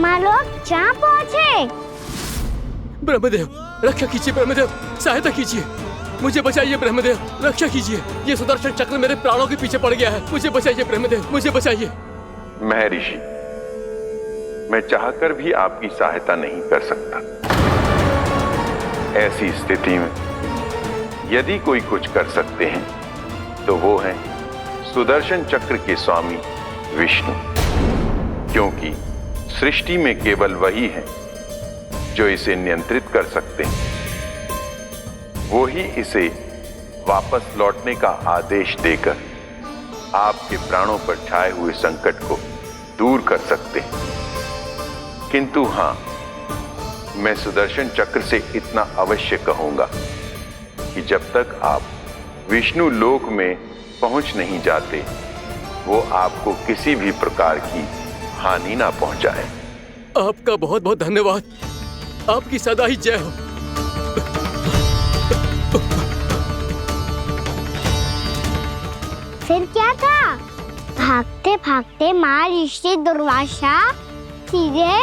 ब्रह्मा लोग जहाँ पहुँचे। ब्रह्मदेव रक्षा कीजिए, ब्रह्मदेव सहायता कीजिए, मुझे बचाइए ब्रह्मदेव, रक्षा कीजिए। ये सुदर्शन चक्र मेरे प्राणों के पीछे पड़ गया है, मुझे बचाइए ब्रह्मदेव, मुझे बचाइए। महर्षि, मैं चाहकर भी आपकी सहायता नहीं कर सकता। ऐसी स्थिति में यदि कोई कुछ कर सकते हैं तो वो है सुदर्शन चक्र के स्वामी विष्णु, क्योंकि सृष्टि में केवल वही है जो इसे नियंत्रित कर सकते हैं। वो ही इसे वापस लौटने का आदेश देकर आपके प्राणों पर छाए हुए संकट को दूर कर सकते हैं। किंतु हां, मैं सुदर्शन चक्र से इतना अवश्य कहूंगा कि जब तक आप विष्णु लोक में पहुंच नहीं जाते, वो आपको किसी भी प्रकार की हानि ना पहुंचाए। आपका बहुत बहुत धन्यवाद, आपकी सदा ही जय हो। फिर क्या था? भागते भागते महर्षि दुर्वासा सीधे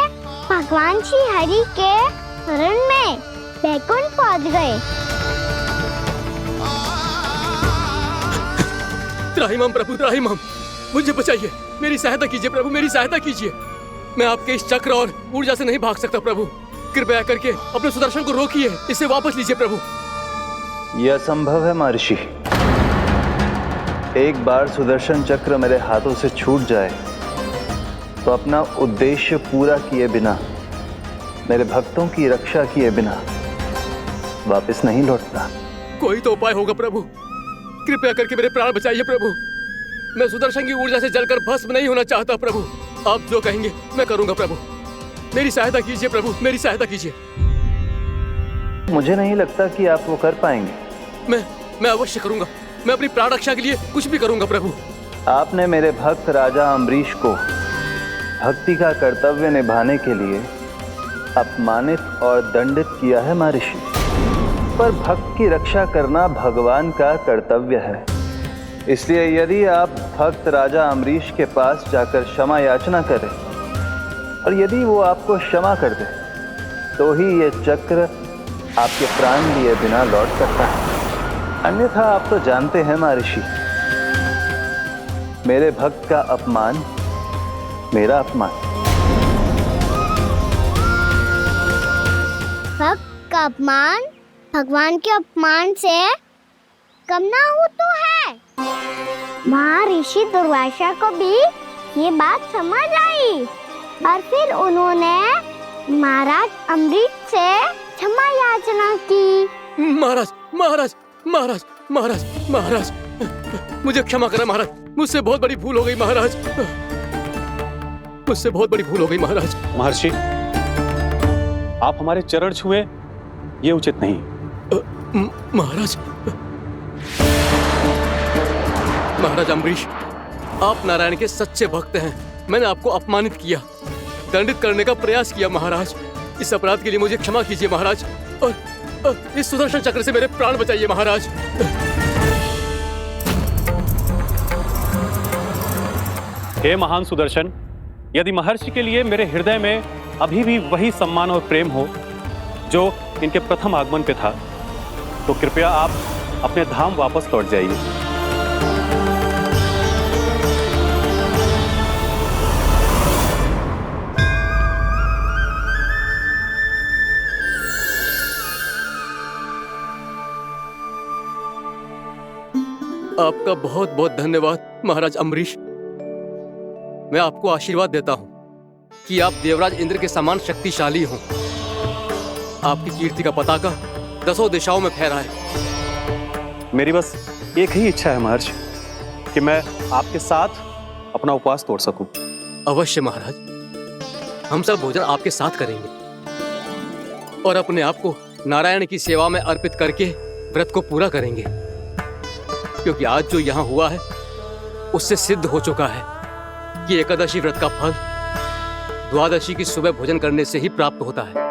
भगवान श्री हरि के शरण में बैकुंठ पहुंच गए। त्राहिमाम प्रभु, त्राहिमाम, मुझे बचाइए, मेरी सहायता कीजिए प्रभु, मेरी सहायता कीजिए। मैं आपके इस चक्र और ऊर्जा से नहीं भाग सकता प्रभु, कृपया करके अपने सुदर्शन को रोकिए, इसे वापस लीजिए प्रभु। यह असंभव है महर्षि। एक बार सुदर्शन चक्र मेरे हाथों से छूट जाए तो अपना उद्देश्य पूरा किए बिना, मेरे भक्तों की रक्षा किए बिना वापस नहीं लौटता। कोई तो उपाय होगा प्रभु, कृपया करके मेरे प्राण बचाइए प्रभु। मैं सुदर्शन की ऊर्जा से जलकर भस्म नहीं होना चाहता प्रभु। आप जो कहेंगे मैं करूंगा प्रभु, मेरी सहायता कीजिए प्रभु, मेरी सहायता कीजिए। मुझे नहीं लगता कि आप वो कर पाएंगे। मैं अवश्य करूंगा, मैं अपनी प्राण रक्षा के लिए कुछ भी करूंगा प्रभु। आपने मेरे भक्त राजा अम्बरीश को भक्ति का कर्तव्य निभाने के लिए अपमानित और दंडित किया है महर्षि, पर भक्त की रक्षा करना भगवान का कर्तव्य है। इसलिए यदि आप भक्त राजा अम्बरीश के पास जाकर क्षमा याचना करें और यदि वो आपको क्षमा कर दे तो ही ये चक्र आपके प्राण लिए बिना लौट सकता है। अन्यथा आप तो जानते हैं महर्षि, मेरे भक्त का अपमान मेरा अपमान। भक्त का अपमान भगवान के अपमान से कम ना हो तो है। महर्षि दुर्वासा को भी ये बात समझ आई और फिर उन्होंने महाराज अम्बरीश से क्षमा याचना की। महाराज महाराज महाराज महाराज महाराज, मुझे क्षमा करें महाराज, मुझसे बहुत बड़ी भूल हो गई महाराज, मुझसे बहुत बड़ी भूल हो गई महाराज। महर्षि, आप हमारे चरण छुए ये उचित नहीं। महाराज, महाराज अम्बरीश, आप नारायण के सच्चे भक्त हैं। मैंने आपको अपमानित किया, दंडित करने का प्रयास किया महाराज। इस अपराध के लिए मुझे क्षमा कीजिए महाराज, और इस सुदर्शन चक्र से मेरे प्राण बचाइए महाराज। हे महान सुदर्शन, यदि महर्षि के लिए मेरे हृदय में अभी भी वही सम्मान और प्रेम हो जो इनके प्रथम आगमन पे था, तो कृपया आप अपने धाम वापस लौट जाइए। आपका बहुत बहुत धन्यवाद महाराज अम्बरीश। मैं आपको आशीर्वाद देता हूं कि आप देवराज इंद्र के समान शक्तिशाली हों। आपकी कीर्ति का पताका 10 दिशाओं में फहराए। मेरी बस एक ही इच्छा है महर्षि, कि मैं आपके साथ अपना उपवास तोड़ सकूं। अवश्य महाराज, हम सब भोजन आपके साथ करेंगे और अपने आप को नारायण की सेवा में अर्पित करके व्रत को पूरा करेंगे, क्योंकि आज जो यहाँ हुआ है उससे सिद्ध हो चुका है कि एकादशी व्रत का फल द्वादशी की सुबह भोजन करने से ही प्राप्त होता है।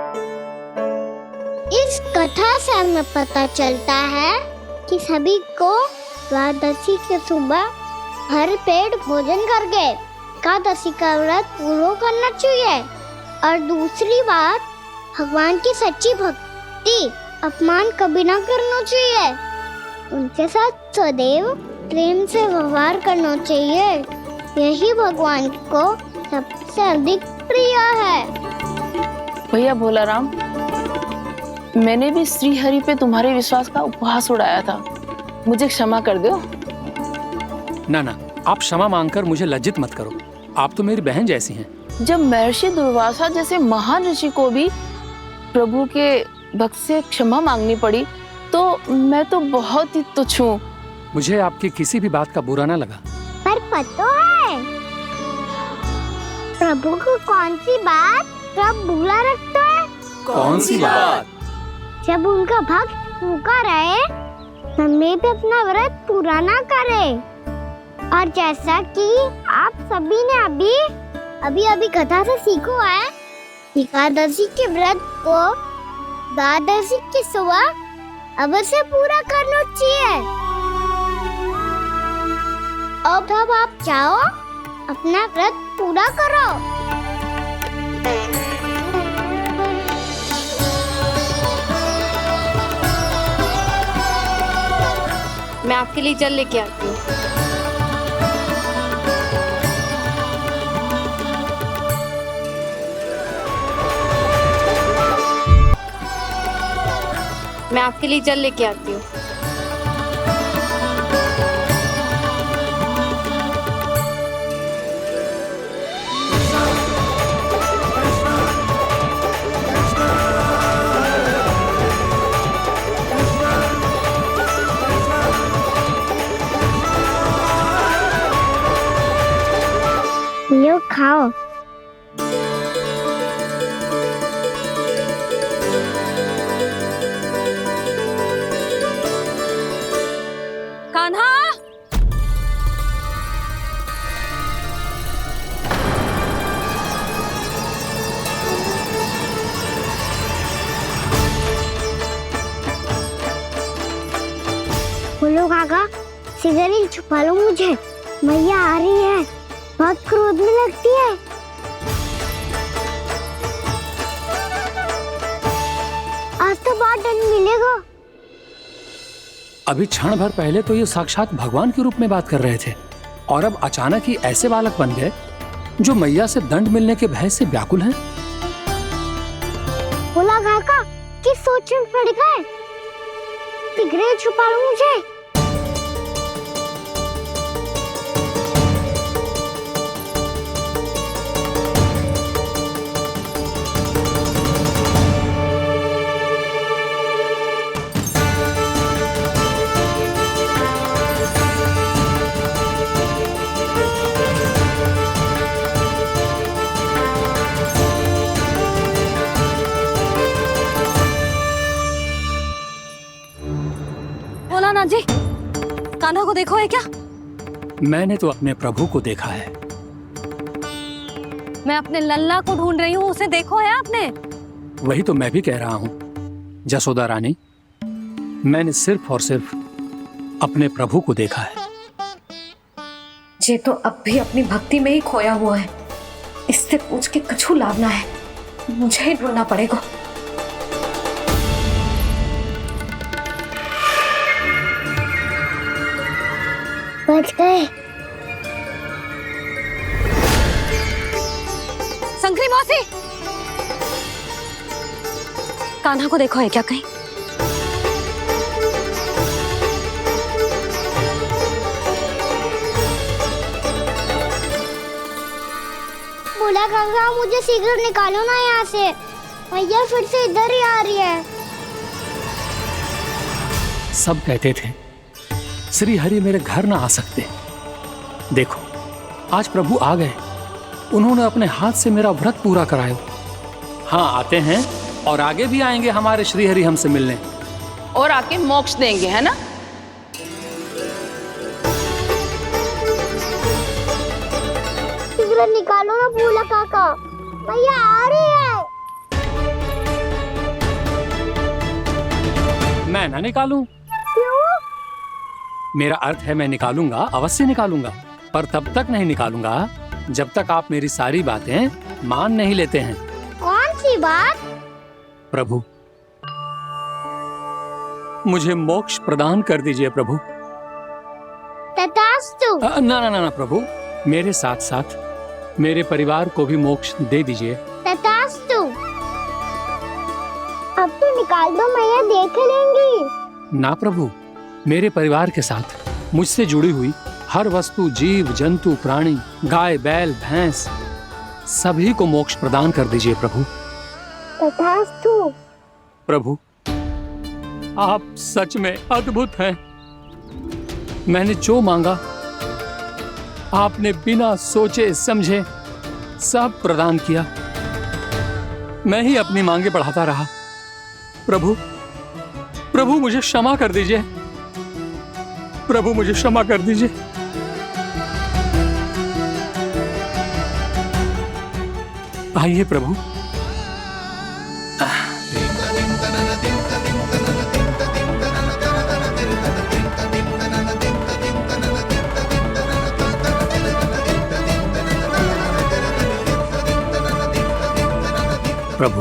इस कथा से हमें पता चलता है कि सभी को द्वादशी के सुबह भर पेट भोजन करके एकादशी का व्रत पूरा करना चाहिए। और दूसरी बात, भगवान की सच्ची भक्ति अपमान कभी ना करना चाहिए। उनके साथ सदैव प्रेम से व्यवहार करना चाहिए। यही भगवान को सबसे अधिक प्रिय है। भैया भोलाराम, मैंने भी श्री हरि पे तुम्हारे विश्वास का उपहास उड़ाया था, मुझे क्षमा कर दो। ना ना, आप क्षमा मांगकर मुझे लज्जित मत करो, आप तो मेरी बहन जैसी हैं। जब महर्षि दुर्वासा जैसे महान ऋषि को भी प्रभु के भक्त से क्षमा मांगनी पड़ी, तो मैं तो बहुत ही तुच्छ हूँ। मुझे आपकी किसी भी बात का बुरा ना लगा। पर पता है प्रभु को कौन सी बात कब बुरा रखता है? कौन सी बात? जब उनका भक्त भूखा रहे, हमें भी अपना व्रत पूरा ना करे। और जैसा कि आप सभी ने अभी कथा से सीखो है, एकादशी के व्रत को द्वादशी की सुबह अवश्य पूरा करना चाहिए। अब आप जाओ, अपना व्रत पूरा करो। मैं आपके लिए जल लेके आती हूँ। मैं आपके लिए जल लेके आती हूँ। लो खाओ। कान्हा, बोलो काका, सिगरेट छुपा लो मुझे, मैया आ रही है, बहुत क्रोध में लगती है। आज तो बहुत दंड मिलेगा। अभी क्षण भर पहले तो ये साक्षात भगवान के रूप में बात कर रहे थे, और अब अचानक ही ऐसे बालक बन गए जो मैया से दंड मिलने के भय से व्याकुल हैं। बोला काका, किस सोच में पड़ गए? सिगरेट छुपा लो मुझे। भोलानाथ जी, कान्हा को देखो है क्या? मैंने तो अपने प्रभु को देखा है। मैं अपने लल्ला को ढूंढ रही हूँ, उसे देखो है आपने? वही तो मैं भी कह रहा हूँ जसोदा रानी, मैंने सिर्फ और सिर्फ अपने प्रभु को देखा है। ये तो अब भी अपनी भक्ति में ही खोया हुआ है, इससे पूछ के कछु लाभ ना है, मुझे ही ढूंढना पड़ेगा। बच गए। शंकरी मौसी, कान्हा को देखो है क्या कहीं? बोला काका, मुझे सिगरेट निकालो ना यहाँ से, भैया फिर से इधर ही आ रही है। सब कहते थे श्री हरि मेरे घर ना आ सकते, देखो आज प्रभु आ गए, उन्होंने अपने हाथ से मेरा व्रत पूरा कराया। हाँ, आते हैं और आगे भी आएंगे हमारे श्री हरि हमसे मिलने, और आके मोक्ष देंगे, है ना? सिगरेट निकालो ना बोला काका, भैया आ रही है। मैं ना निकालूं? क्यों? मेरा अर्थ है मैं निकालूंगा, अवश्य निकालूंगा, पर तब तक नहीं निकालूंगा जब तक आप मेरी सारी बातें मान नहीं लेते हैं। सी बात? प्रभु, मुझे मोक्ष प्रदान कर दीजिए प्रभु। तथास्तु। ना ना ना ना प्रभु, मेरे साथ साथ मेरे परिवार को भी मोक्ष दे दीजिए। तथास्तु। अब तो निकाल दो, मैया देख लेंगी। ना प्रभु, मेरे परिवार के साथ मुझसे जुड़ी हुई हर वस्तु, जीव जंतु, प्राणी, गाय बैल भैंस, सभी को मोक्ष प्रदान कर दीजिए प्रभु। तथास्तु। प्रभु, आप सच में अद्भुत हैं। मैंने जो मांगा आपने बिना सोचे समझे सब प्रदान किया। मैं ही अपनी मांगे बढ़ाता रहा। प्रभु, प्रभु मुझे क्षमा कर दीजिए। प्रभु मुझे क्षमा कर दीजिए। आइए प्रभु। प्रभु,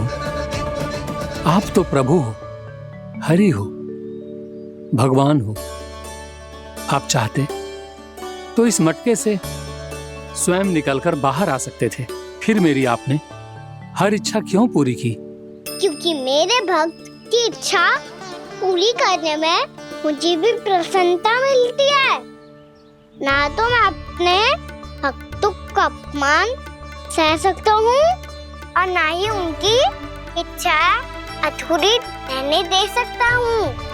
आप तो प्रभु हो, हरि हो, भगवान हो। आप चाहते तो इस मटके से स्वयं निकलकर बाहर आ सकते थे, फिर मेरी आपने हर इच्छा क्यों पूरी की? क्योंकि मेरे भक्त की इच्छा पूरी करने में मुझे भी प्रसन्नता मिलती है। ना तो मैं अपने भक्तों का अपमान सह सकता हूँ और ना ही उनकी इच्छा अधूरी रहने दे सकता हूँ।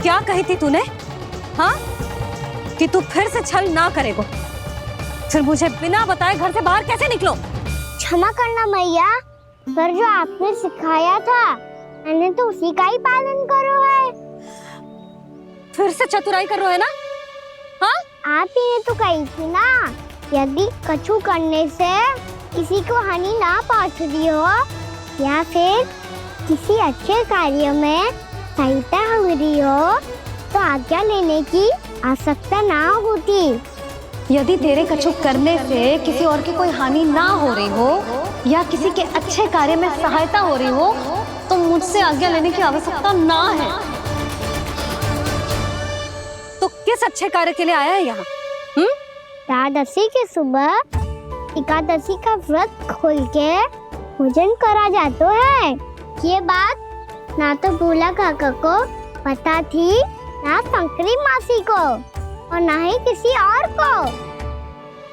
क्या कही थी तूने? हाँ, कि तू फिर से छल ना करेगा। फिर मुझे बिना बताए घर से बाहर कैसे निकलो? क्षमा करना मैया, पर जो आपने सिखाया था मैंने तो उसी का ही पालन करो है। फिर से चतुराई कर रहे हो है ना? हाँ, आप ही ने तो कही थी ना, यदि कछु करने से किसी को हानि ना पहुंचती हो या फिर किसी अच्छे कार्य में सहायता हो रही हो तो आज्ञा लेने की आवश्यकता ना होती। यदि तेरे कछु करने से किसी और की कोई हानि ना हो रही हो या किसी के अच्छे कार्य में सहायता हो रही हो तो मुझसे आज्ञा लेने की आवश्यकता ना है। तो किस अच्छे कार्य के लिए आया है यहाँ? एकादशी की सुबह एकादशी का व्रत खोल के भोजन करा जाता है। ये बात ना तो भोला काका को पता थी, ना शंकरी मासी को और ना ही किसी और को।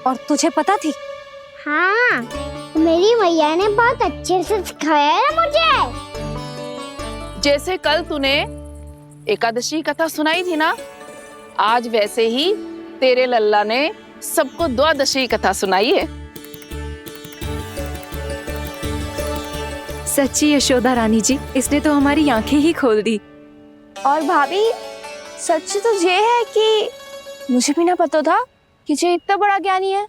और तुझे पता थी? हाँ, मेरी मैया ने बहुत अच्छे से सिखाया है मुझे। जैसे कल तूने एकादशी कथा सुनाई थी ना, आज वैसे ही तेरे लल्ला ने सबको द्वादशी कथा सुनाई है। सच्ची यशोदा रानी जी, इसने तो हमारी आंखें ही खोल दी। और भाभी, सच तो ये है कि मुझे भी ना पता था कि ये इतना बड़ा ज्ञानी है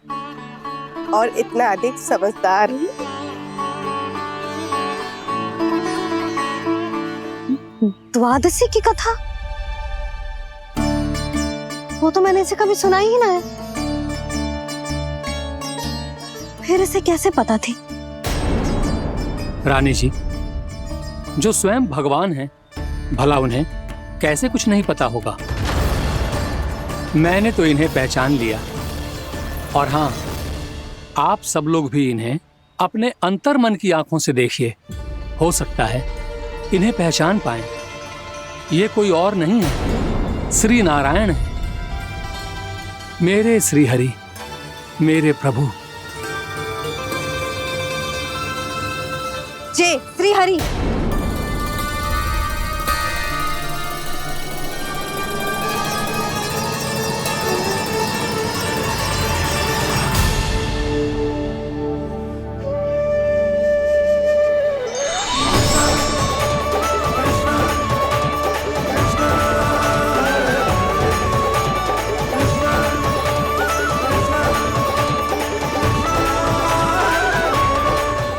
और इतना अधिक समझदार। द्वादशी की कथा? वो तो मैंने इसे कभी सुना ही ना है। फिर इसे कैसे पता थी? रानी जी, जो स्वयं भगवान हैं, भला उन्हें कैसे कुछ नहीं पता होगा? मैंने तो इन्हें पहचान लिया। और हाँ, आप सब लोग भी इन्हें अपने अंतर मन की आंखों से देखिए, हो सकता है इन्हें पहचान पाएं। ये कोई और नहीं है, श्री नारायण है, मेरे श्री हरि, मेरे प्रभु। जय श्री हरि।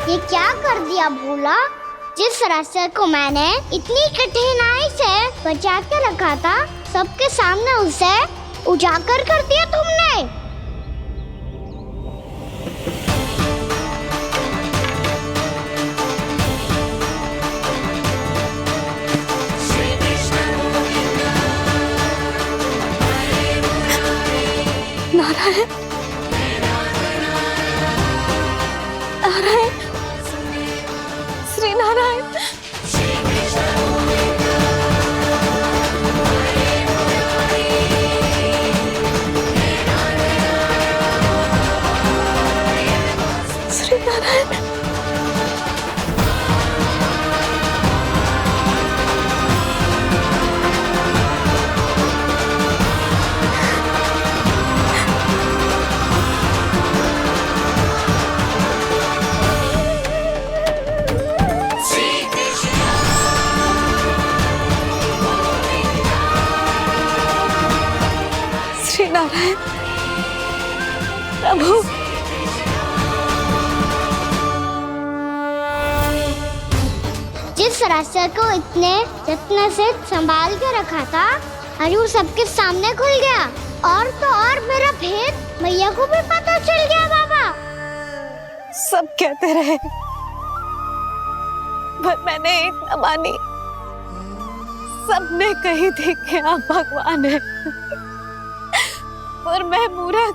ये क्या कर दिया भोला? जिस रास्ते को मैंने इतनी कठिनाई से बचा के रखा था, सबके सामने उसे उजागर कर दिया तुमने। नारायण, नारायण, श्री नारायण। श्री नारायण। श्री नारायण प्रभु, जिस रास्ते को इतने जत्न से संभाल के रखा था, आज वो सबके सामने खुल गया। और तो और मेरा भेद मैया को भी पता चल गया बाबा। सब कहते रहे पर मैंने एक न मानी। सबने कही थी कि आप भगवान हैं, पर मैं मूर्ख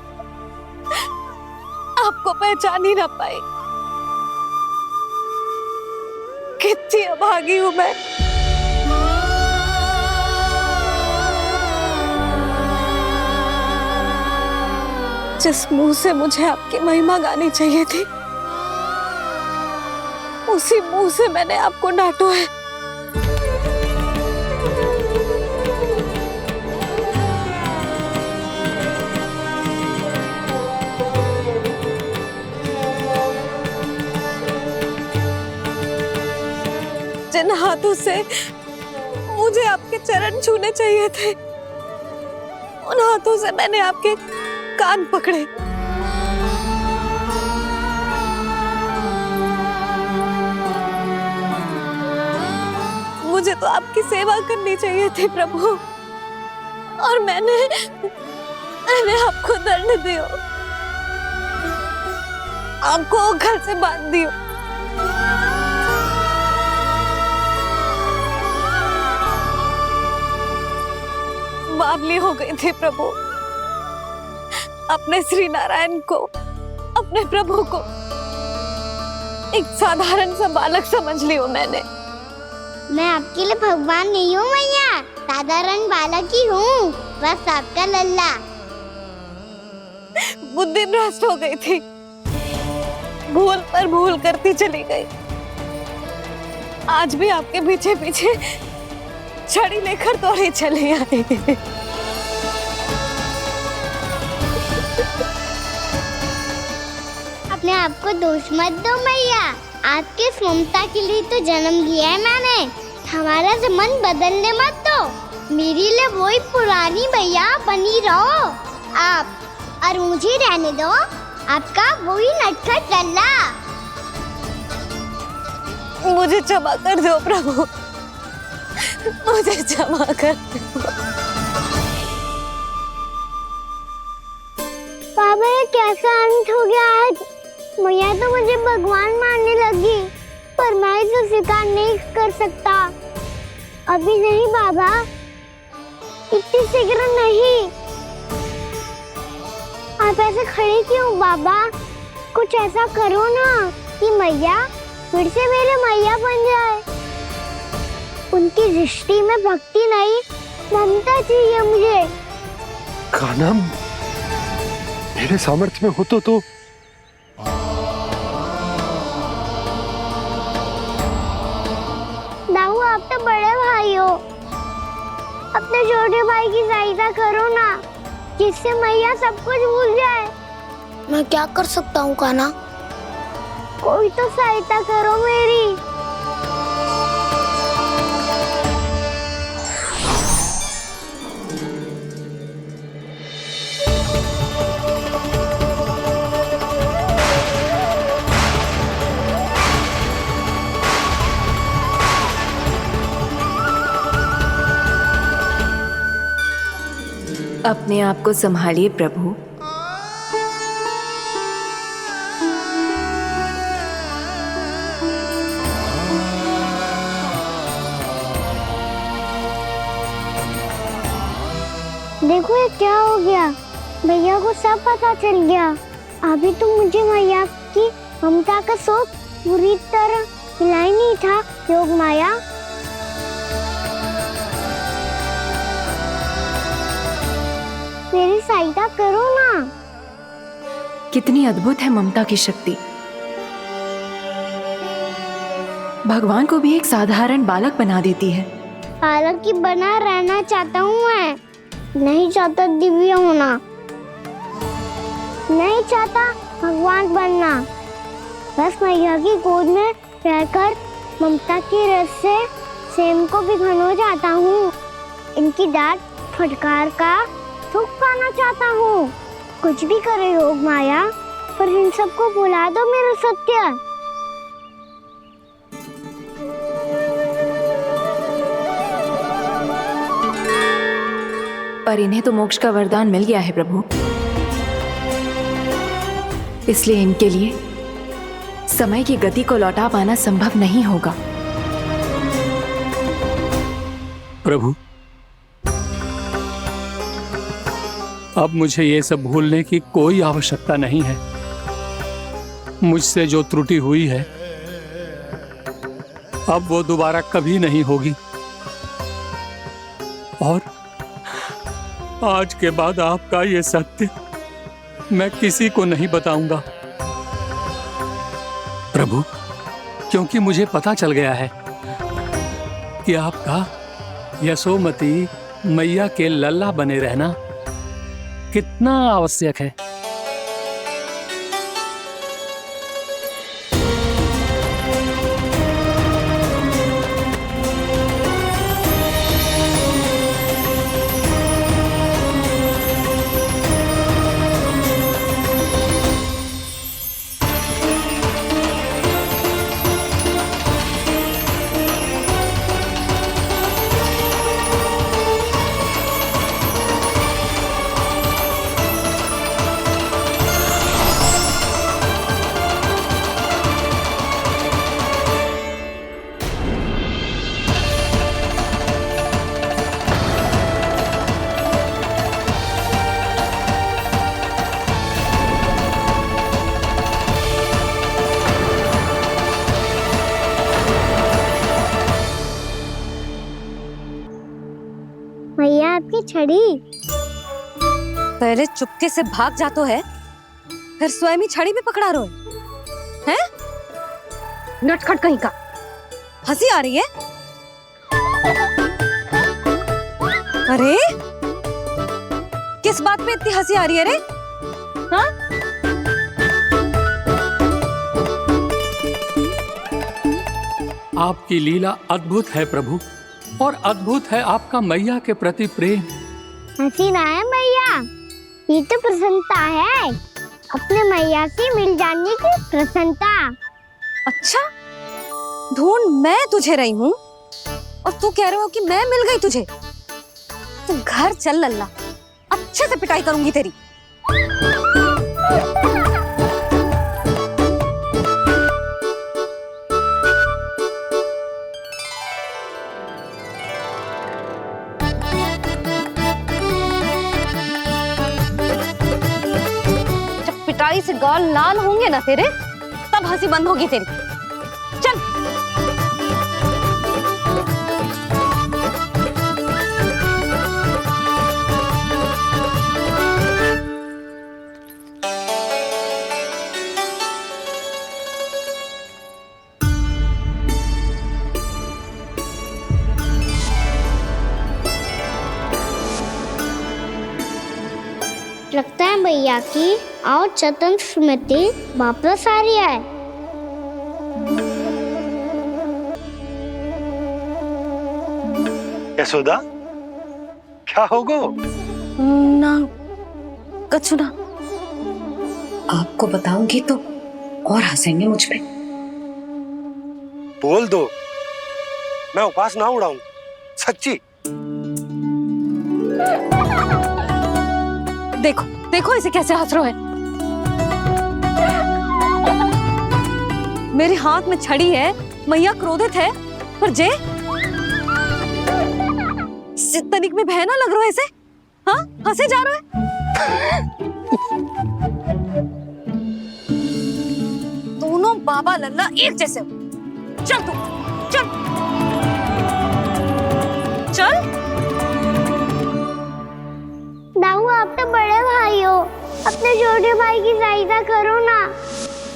आपको पहचान ही ना पाई। कितनी अभागी हूं मैं। जिस मुंह से मुझे आपकी महिमा गानी चाहिए थी, उसी मुंह से मैंने आपको डांटा है। जिन हाथों से मुझे आपके चरण छूने चाहिए थे, उन हाथों से मैंने आपके कान पकड़े। मुझे तो आपकी सेवा करनी चाहिए थी प्रभु, और मैंने आपको दंड दियो, आपको घर से बांध दियो। बावली हो गई थी प्रभु। अपने श्री नारायण को, अपने प्रभु को एक साधारण सा बालक समझ लियो मैंने। मैं आपके लिए भगवान नहीं हूँ मैया, साधारण बालक ही हूँ, बस आपका लल्ला। बुद्धि भ्रष्ट हो गई थी, भूल पर भूल करती चली गई। आज भी आपके पीछे पीछे छड़ी लेकर दौड़ी चली आई। अपने आप को दोष मत दो मैया, आपके ममता के लिए तो जन्म लिया है मैंने। हमारा से मन बदलने मत दो। मेरे लिए वही पुरानी मैया बनी रहो आप, और मुझे रहने दो आपका वही नटखट लल्ला। मुझे क्षमा कर दो प्रभु, मुझे क्षमा कर दो। बाबा ये कैसा अंत हो गया आज? मैया तो मुझे भगवान मानने लगी, पर मैं इसे स्वीकार नहीं कर सकता। अभी नहीं बाबा, इतनी शीघ्र नहीं। आप ऐसे खड़े क्यों बाबा? कुछ ऐसा करो ना कि मैया फिर से मेरे मैया बन जाए। उनकी दृष्टि में भक्ति नहीं, ममता चाहिए मुझे। कान्हा, मेरे सामर्थ्य में हो तो दाऊ, आप तो बड़े भाई हो, अपने छोटे भाई की सहायता करो ना, जिससे मैया सब कुछ भूल जाए। मैं क्या कर सकता हूँ कान्हा? कोई तो सहायता करो मेरी। अपने आप को संभालिए प्रभु। देखो ये क्या हो गया, भैया को सब पता चल गया। अभी तो मुझे मैया की ममता का शौक पूरी तरह मिला ही नहीं था। योग माया, मेरी सहायता करो ना। कितनी अद्भुत है ममता की शक्ति। भगवान को भी एक साधारण बालक बना देती है। बालक की बना रहना चाहता हूँ मैं, नहीं चाहता दिव्य होना, नहीं चाहता भगवान बनना। बस मैया की गोद में रहकर ममता की रस से सेम को भी घनो चाहता हूँ। इनकी डांट फटकार का सुख पाना चाहता हूँ। कुछ भी करे योग माया, पर इन सबको भुला दो मेरा सत्य। पर इन्हें तो मोक्ष का वरदान मिल गया है प्रभु, इसलिए इनके लिए समय की गति को लौटा पाना संभव नहीं होगा। प्रभु, अब मुझे ये सब भूलने की कोई आवश्यकता नहीं है। मुझसे जो त्रुटि हुई है अब वो दोबारा कभी नहीं होगी, और आज के बाद आपका ये सत्य मैं किसी को नहीं बताऊंगा प्रभु, क्योंकि मुझे पता चल गया है कि आपका यशोमती मैया के लल्ला बने रहना कितना आवश्यक है। मैया आपकी छड़ी। पहले चुपके से भाग जातो है, फिर स्वयं ही छड़ी भी पकड़ा रो है? नटखट कहीं का। हंसी आ रही है? अरे किस बात पे इतनी हंसी आ रही है रे? हाँ? आपकी लीला अद्भुत है प्रभु, और अद्भुत है आपका मैया के प्रति प्रेम। हंसी ना है मैया, ये तो प्रसन्नता है, अपने मैया से मिल जाने की प्रसन्नता। अच्छा, ढूंढ मैं तुझे रही हूँ और तू कह रहे हो कि मैं मिल गई तुझे। तू घर चल लल्ला, अच्छे से पिटाई करूंगी तेरी। जब पिटाई से गाल लाल होंगे ना तेरे, तब हंसी बंद होगी तेरी। चल। लगता है भैया की और चतन स्मृति वापस आ रही है। यशोदा, क्या होगो? ना कछु ना। आपको बताऊंगी तो और हंसेंगे मुझ पे। बोल दो, मैं उपवास ना उड़ाऊं, सच्ची। देखो देखो इसे कैसे हंस रहा है। मेरे हाथ में छड़ी है, मैया क्रोधित है, पर जे तनिक में भय ना लग रहा है इसे। हाँ, हंसे जा रहा है। दोनों बाबा लल्ला एक जैसे हो। चल तू, चल चल। दाऊ, आप तो बड़े भाई हो, अपने छोटे भाई की सहायता करो ना,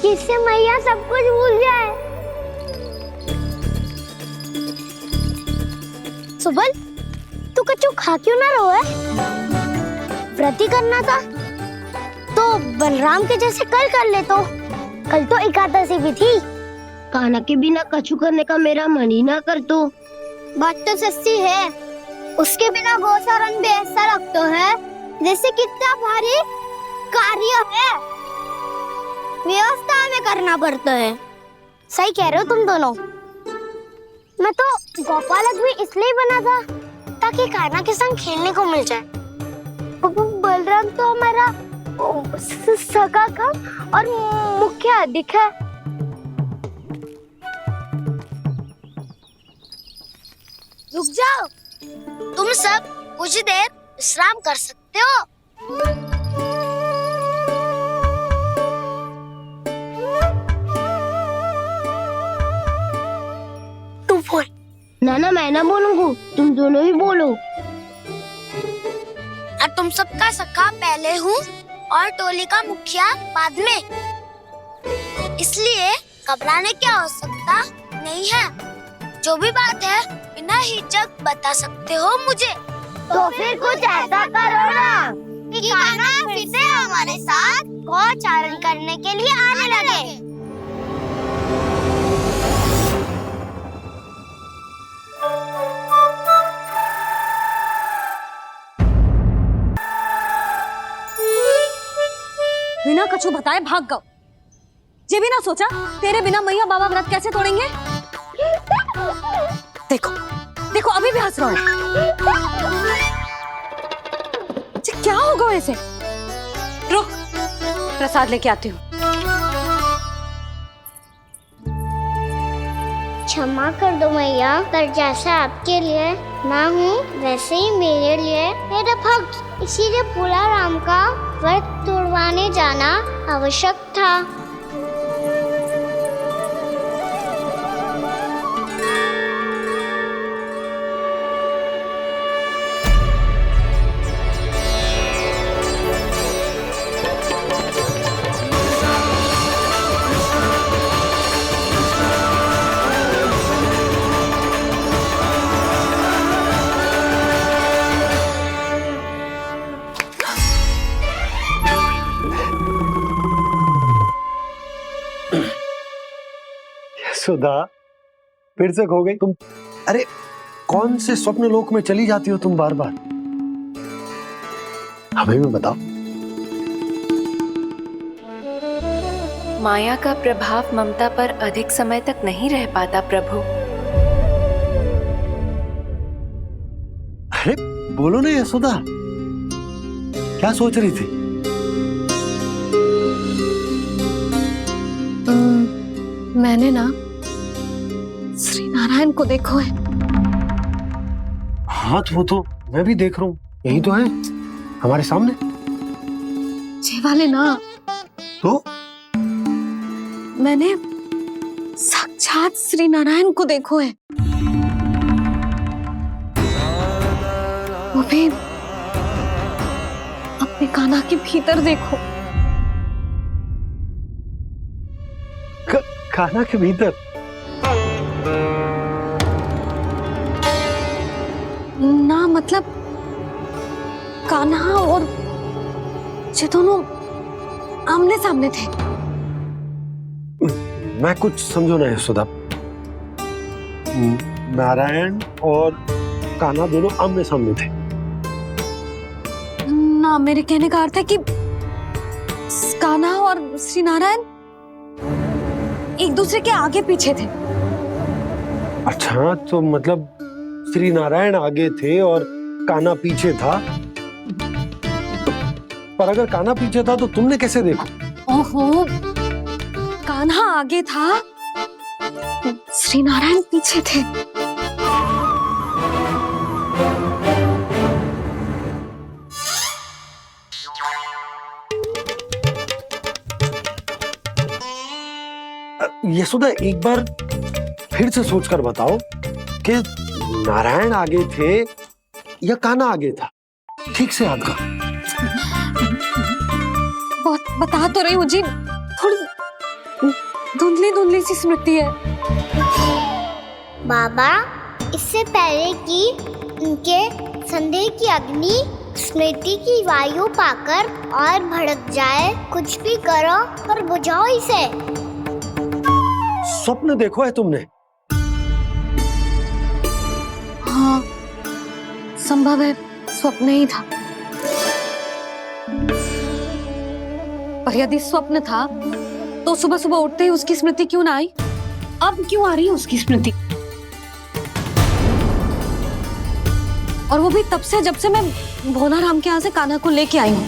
जिससे मैया सब कुछ भूल जाए। सुबल, तू कच्चू खा क्यों ना रहो है? व्रत ही करना था तो बलराम के जैसे कल कर ले। तो कल तो एकादशी भी थी। कान्हा के बिना कछु करने का मेरा मन ही ना कर। तो बात तो सच्ची है, उसके बिना गोचारण भी ऐसा लगता है जैसे कितना भारी कार्य है, व्यवस्था में करना पड़ता है। सही कह रहे हो तुम दोनों। मैं तो गोपालक भी इसलिए बना था ताकि कान्हा के संग खेलने को मिल जाए। बलराम तो हमारा सगा कम और मुख्य अधिक है। रुक जाओ, तुम सब कुछ देर विश्राम कर सकते हो। तू बोल। ना मैं ना बोलूंगा, तुम दोनों ही बोलो। और तुम सबका सखा पहले हूँ और टोली का मुखिया बाद में, इसलिए घबराने की आवश्यकता नहीं है। जो भी बात है बिना हिचक बता सकते हो मुझे। तो फिर कुछ ऐसा करो ना कि कान्हा फिर से हमारे साथ गोचारण करने के लिए आने लगे। बिना कछु बताए भाग गओ। ये भी ना सोचा तेरे बिना मैया बाबा व्रत कैसे तोड़ेंगे। देखो देखो अभी भी हंस रहा है। क्या होगा वैसे? रुक, प्रसाद लेके आती हूँ। क्षमा कर दो मैया, पर जैसा आपके लिए ना हूँ वैसे ही मेरे लिए मेरे भक्त, इसीलिए भोला राम का व्रत तोड़वाने जाना आवश्यक था। सुधा, फिर से खो गई तुम। अरे कौन से स्वप्न लोक में चली जाती हो तुम बार बार? हमें भी बताओ। माया का प्रभाव ममता पर अधिक समय तक नहीं रह पाता प्रभु। अरे बोलो ना यशोदा, क्या सोच रही थी? मैंने ना श्री नारायण को देखो है। हाँ तो वो तो मैं भी देख रहा हूँ, यही तो है हमारे सामने। ये वाले ना, तो मैंने साक्षात श्री नारायण को देखो है, वो भी अपने कान्हा के भीतर देखो। कान्हा के भीतर? ना मतलब कान्हा और ये दोनों आमने सामने थे। मैं कुछ समझो ना यशोदा। नारायण और कान्हा दोनों आमने सामने थे? ना, मेरे कहने का अर्थ है कि कान्हा और श्री नारायण एक दूसरे के आगे पीछे थे। अच्छा, तो मतलब श्री नारायण आगे थे और कान्हा पीछे था। पर अगर कान्हा पीछे था तो तुमने कैसे देखा? ओहो, कान्हा आगे था, श्री नारायण पीछे थे। यशोदा, एक बार फिर से सोचकर बताओ कि नारायण आगे थे या कान्हा आगे था? ठीक से याद कर। बता तो रही हूँ जी, थोड़ी धुंधली धुंधली सी स्मृति है। बाबा, इससे पहले कि उनके संदेह की अग्नि स्मृति की वायु पाकर और भड़क जाए, कुछ भी करो पर बुझाओ इसे। स्वप्न देखो है तुमने? हाँ, संभव है स्वप्न ही था। पर यदि स्वप्न था तो सुबह सुबह उठते ही उसकी स्मृति क्यों ना आई? अब क्यों आ रही है उसकी स्मृति? और वो भी तब से जब से मैं भोलाराम के यहाँ से कान्हा को लेके आई हूँ।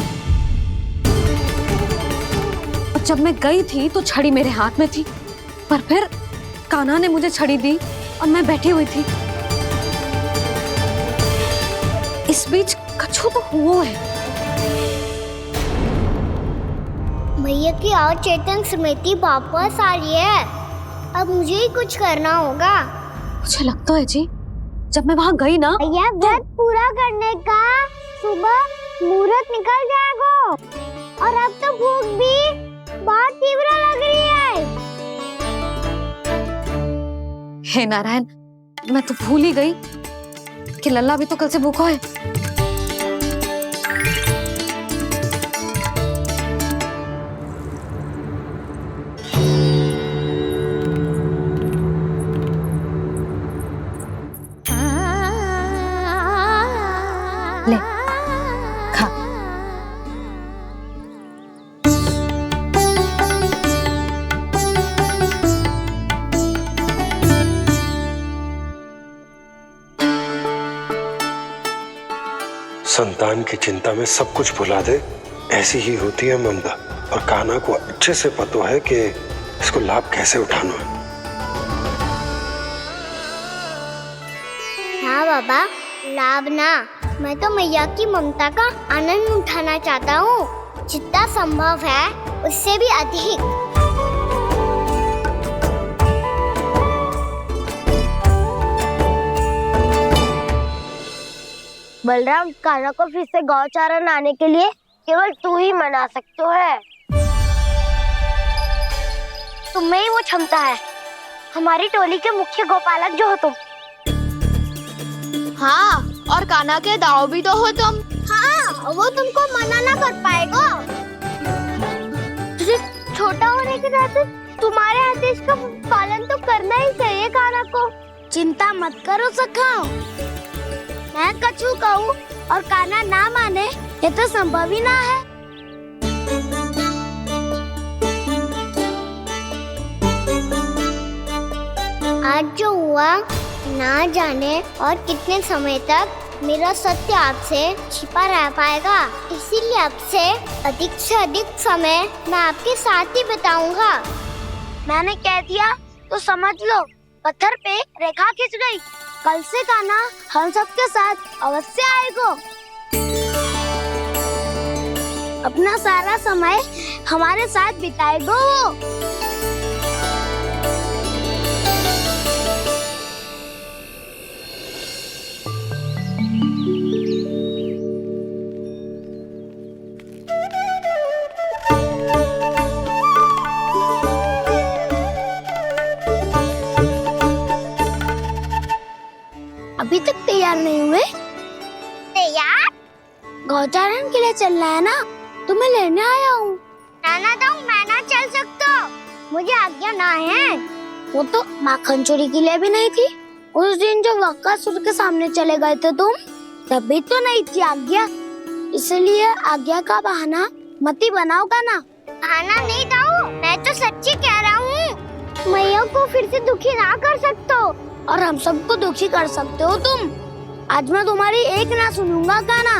और जब मैं गई थी तो छड़ी मेरे हाथ में थी, पर फिर कान्हा ने मुझे छड़ी दी और मैं बैठी हुई थी। इस बीच कछु तो हुआ है। भैया की अचेतन स्मृति वापस आ रही है। अब मुझे ही कुछ करना होगा। मुझे लगता है जी, जब मैं वहाँ गई ना, भैया व्रत पूरा करने का सुबह मुहूर्त निकल जाएगा और अब तो भूख भी बहुत तीव्र लग रही है। हे नारायण, मैं तो भूल ही गई कि लल्ला भी तो कल से भूखा है। ले, खा। संतान की चिंता में सब कुछ भुला दे, ऐसी ही होती है ममता। और कान्हा को अच्छे से पता है कि इसको लाभ कैसे उठाना है। हाँ बाबा, लाभ ना, मैं तो मैया की ममता का आनंद उठाना चाहता हूँ, जितना संभव है उससे भी अधिक। बलराम, कान्हा को फिर से गौचारण आने के लिए केवल तू ही मना सकते है। तुम में ही वो क्षमता है, हमारी टोली के मुख्य गोपालक जो हो तुम। हाँ, और कान्हा के दाव भी तो हो तुम। हाँ, वो तुमको मना ना कर पाएगा। तुझे छोटा होने के नाते तुम्हारे आदेश का पालन तो करना ही चाहिए कान्हा को। चिंता मत करो सखा, मैं कछु कहूँ और कान्हा ना माने, ये तो संभव ही ना है। आज जो हुआ ना जाने और कितने समय तक मेरा सत्य आपसे छिपा रह पाएगा, इसीलिए आपसे अधिक से अधिक समय मैं आपके साथ ही बिताऊंगा। मैंने कह दिया तो समझ लो, पत्थर पे रेखा खिंच गई। कल से कान्हा हम सबके साथ अवश्य आएगा। अपना सारा समय हमारे साथ बिताएगा वो। अभी तक तैयार नहीं हुए? तैयार? गौचारण के लिए चलना है ना, तुम्हें लेने आया हूँ। नाना तो मैं ना चल सकता, मुझे आज्ञा ना है। वो तो माखन चोरी के लिए भी नहीं थी। उस दिन जो वक्कासुर के सामने चले गए थे तुम, तभी तो नहीं थी आज्ञा। इसलिए आज्ञा का बहाना मत ही बनाओ ना। बहाना नहीं था, मैं तो सच्ची कह रहा हूँ। मैया को फिर से दुखी ना कर सकते हो और हम सबको दुखी कर सकते हो तुम। आज मैं तुम्हारी एक ना सुनूंगा कान्हा।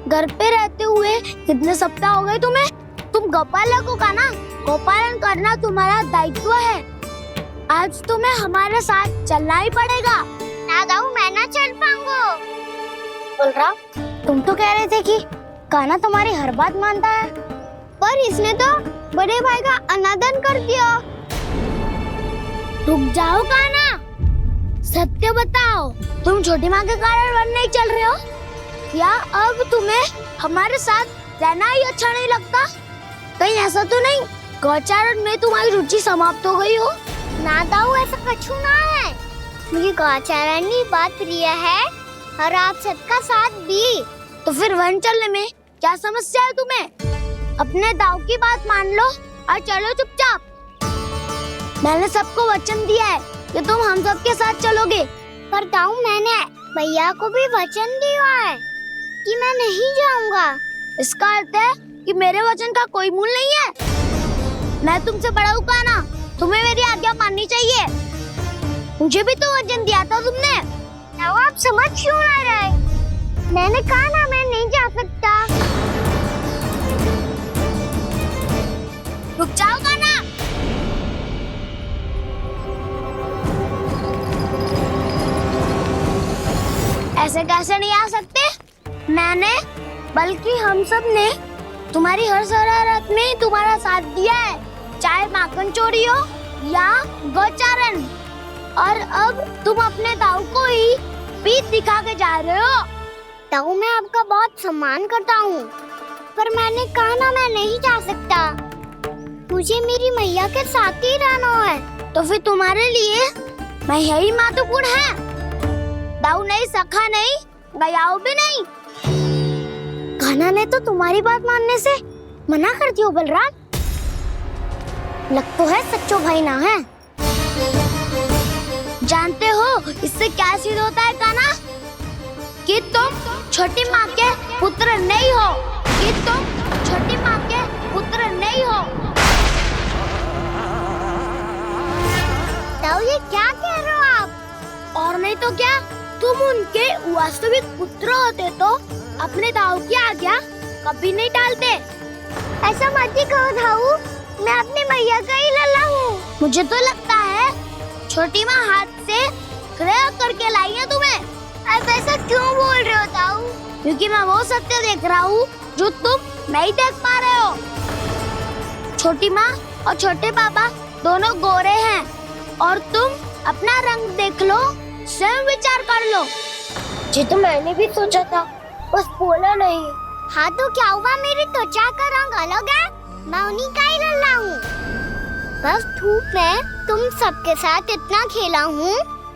घर पे रहते हुए कितने सप्ताह हो गए तुम्हें? तुम गोपालक हो का ना? गोपालन करना तुम्हारा दायित्व है। आज तुम्हें हमारे साथ चलना ही पड़ेगा। ना दाऊ, मैं ना चल पाऊंगा। बलराम, तुम तो कह रहे थे कि कान्हा तुम्हारी हर बात मानता है, पर इसने तो बड़े भाई का अनादर कर दिया। रुक जाओ कान्हा, सत्य बताओ, तुम छोटी माँ के कारण वन नहीं चल रहे हो या अब तुम्हें हमारे साथ रहना ही अच्छा नहीं लगता? कहीं ऐसा तो नहीं गौचारण में तुम्हारी रुचि समाप्त हो गई हो? ना दाऊ, ऐसा कछु ना है। मुझे गौचारण ही बात प्रिय है और आप सबका साथ भी। तो फिर वन चलने में क्या समस्या है तुम्हें? अपने दाऊ की बात मान लो और चलो चुपचाप। मैंने सबको वचन दिया है कि तुम हम सबके साथ चलोगे। पर दाऊ, मैंने भैया को भी वचन दिया है कि मैं नहीं जाऊंगा। इसका अर्थ है कि मेरे वचन का कोई मूल नहीं है। मैं तुमसे बड़ा हूँ कान्हा, तुम्हें मेरी आज्ञा माननी चाहिए। मुझे भी तो वचन दिया था तुमने। दाऊ, आप समझ क्यों आ रहे? मैंने कहा ना, मैं नहीं जा सकता। रुक जाओ कान्हा। ऐसे कैसे नहीं आ सकते? मैंने बल्कि हम सब ने तुम्हारी हर शरारत में तुम्हारा साथ दिया है, चाहे माखन चोरी हो या गौचारण। और अब तुम अपने दाऊ को ही पीठ दिखा के जा रहे हो। दाऊ, मैं आपका बहुत सम्मान करता हूँ, पर मैंने कहा ना, मैं नहीं जा सकता। मुझे मेरी मैया के साथ ही रहना है। तो फिर तुम्हारे लिए मैं यही महत्वपूर्ण है। दाऊ नहीं, सखा नहीं, गयाऊ भी नहीं। कान्हा ने तो तुम्हारी बात मानने से मना कर दिया। बलराम, लग तो है सच्चो भाई ना है। जानते हो इससे क्या सिद्ध होता है कान्हा? कि तुम छोटी माँ के पुत्र नहीं हो, कि तुम छोटी माँ के पुत्र नहीं हो। दाऊ, ये क्या कह रहे हो आप? और नहीं तो क्या, तुम उनके वास्तविक पुत्र होते तो अपने दाऊ की आज्ञा कभी नहीं टालते। ऐसा मत ही कहो दाऊ, मैं अपनी मैया का ही लल्ला हूँ। मुझे तो लगता है छोटी माँ हाथ से ग्रह करके लाई है तुम्हें। आप ऐसा क्यों बोल रहे हो दाऊ? क्योंकि मैं वो सत्य देख रहा हूँ जो तुम नहीं देख पा रहे हो। छोटी माँ और छोटे पापा दोनों गोरे हैं और तुम अपना रंग देख लो, स्वयं विचार कर लो। जी तो मैंने भी सोचा था, बस बोला नहीं। हाँ तो क्या हुआ, मेरी त्वचा का रंग अलग है, मैं उन्हीं का ही लल्ला हूँ। बस धूप में तुम सबके साथ इतना खेला हूँ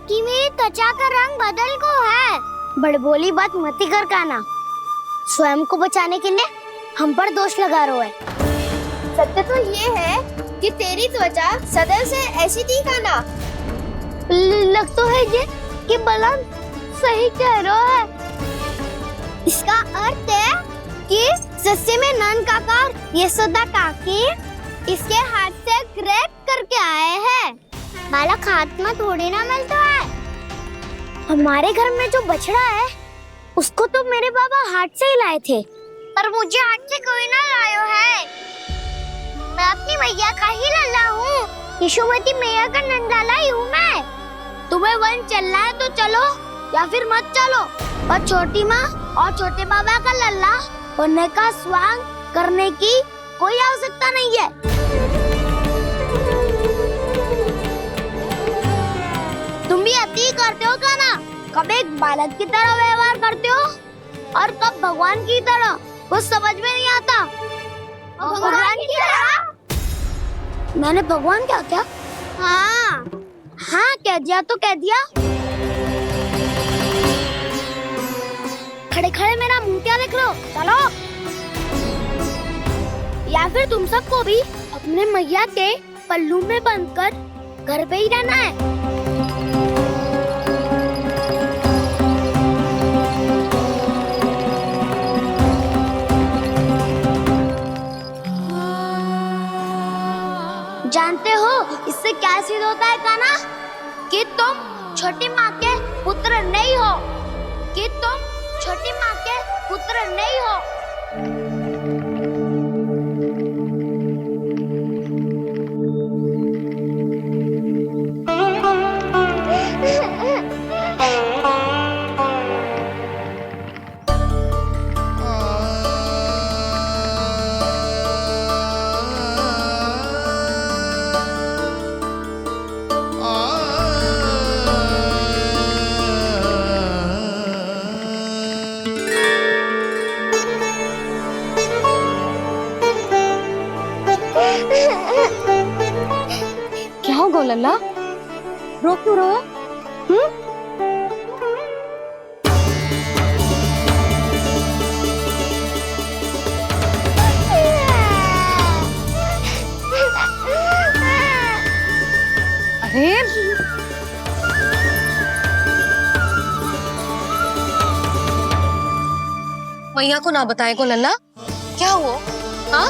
कि मेरी त्वचा का रंग बदल को है। बड़बोली बात मत ही कर कान्हा, स्वयं को बचाने के लिए हम पर दोष लगा रहे हो। सत्य तो ये है कि तेरी त्वचा सदैव से ऐसी थी कान्हा। लग तो है ये कि बलराम सही कह रहा है। इसका अर्थ है कि सस्ते में नंद काका और यशोदा काकी इसके हाथ से ग्रेट करके आए हैं। बालक हाथ में थोड़ी ना मिलता है। हमारे घर में जो बछड़ा है उसको तो मेरे बाबा हाथ से ही लाए थे, पर मुझे हाथ से कोई ना लायो है। मैं अपनी मैया का ही लल्ला हूँ, यशोमती मैया का नंदलाला ही हूँ मैं। तुम्हें वन चलना है तो चलो या फिर मत चलो, पर छोटी माँ और छोटे बाबा का लल्ला बनने का स्वांग करने की कोई आवश्यकता नहीं है। तुम भी अति करते हो कान्हा, कब एक बालक की तरह व्यवहार करते हो और कब भगवान की तरह, कुछ समझ में नहीं आता। भगवान की तरह? मैंने भगवान क्या किया? हाँ हाँ, कह दिया तो कह दिया। खड़े खड़े मेरा मुंह क्या देख रहे हो? चलो। या फिर तुम सबको भी अपने मैया के पल्लू में बंधकर घर पे ही रहना है। जानते हो इससे क्या सिद्ध होता है कान्हा? कि तुम छोटी माँ के पुत्र नहीं हो, कि तुम छोटी माँ के पुत्र नहीं हो। क्या हो गो लल्ला, रो क्यों रहा? अरे मैया को ना बताए को लल्ला, क्या हुआ? हाँ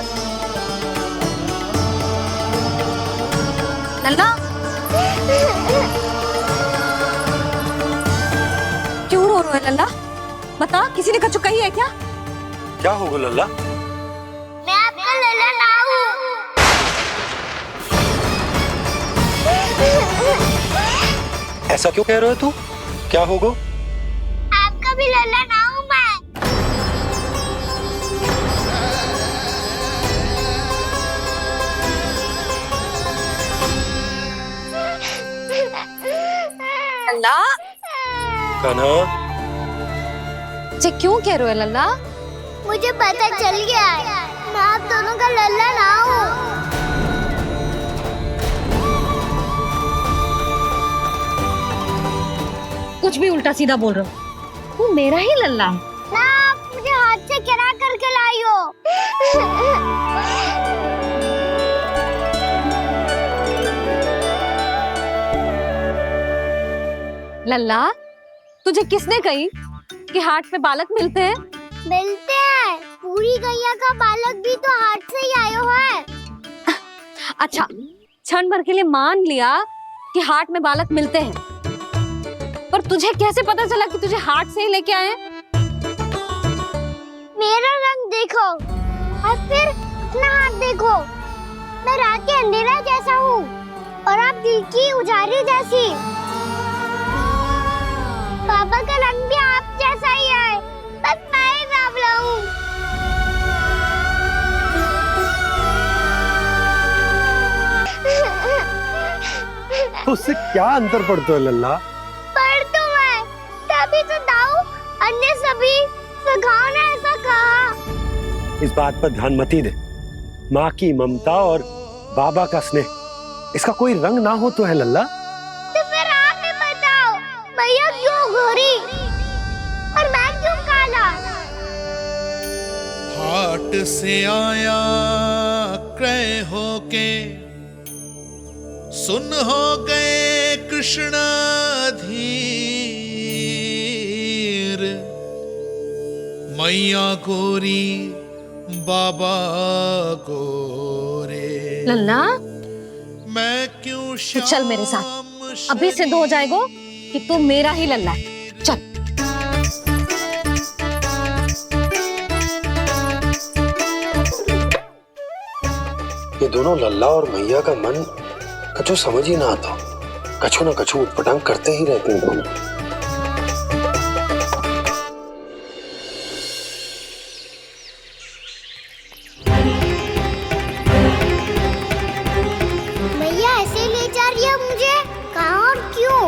लल्ला, क्यों रो रहे हो लल्ला? बता, किसी ने कछु कही है क्या? क्या होगा लल्ला? मैं आपका लल्ला ना हूँ। ऐसा क्यों कह रहे हो तू? क्या होगा? आपका भी लल्ला ना हूँ मैं। लल्ला, कान्हा, जे क्यों कह रहे हो लल्ला? मुझे पता चल गया है, मैं आप दोनों का लल्ला ना हूँ। कुछ भी उल्टा सीधा बोल रहे हो, तू मेरा ही लल्ला है ना। आप मुझे हाथ से गिरा करके लाई हो। लल्ला, तुझे किसने कही कि हाट में बालक मिलते हैं? मिलते हैं, पूरी गैया का बालक भी तो हाट से ही आयो है। अच्छा, क्षण भर के लिए मान लिया कि हाट में बालक मिलते हैं, पर तुझे कैसे पता चला कि तुझे हाट से ही लेके आए हैं? मेरा रंग देखो और फिर अपना हाथ देखो। मैं रात के अंधेरा जैसा हूँ और आप दिल की उजाली जैसी। पापा का रंग भी आप जैसा ही है, बस मैं ही बावला हूँ। तो उससे क्या अंतर पड़ता है लल्ला? पर तो मैं तभी तो दाऊ अन्य सभी सखाओ ने ऐसा कहा। इस बात पर ध्यान मत ही दे। माँ की ममता और बाबा का स्नेह, इसका कोई रंग ना हो तो है लल्ला। तो फिर आप ही बताओ, भैया क्यों गोरी और मैं क्यों काला? हाट से आया क्रय होके, सुन हो गए कृष्ण धीर। मैया गोरी बाबा गोरे। लल्ला, मैं क्यों तू चल मेरे साथ, अभी सिद्ध हो जाएगा कि तू मेरा ही लल्ला है। चल। ये दोनों लल्ला और मैया का मन कछु समझ ही ना आता, कछु ना कछु उटपटांग करते ही रहते हैं दोनों। भैया ऐसे ले जा रही है मुझे, कहाँ और क्यों?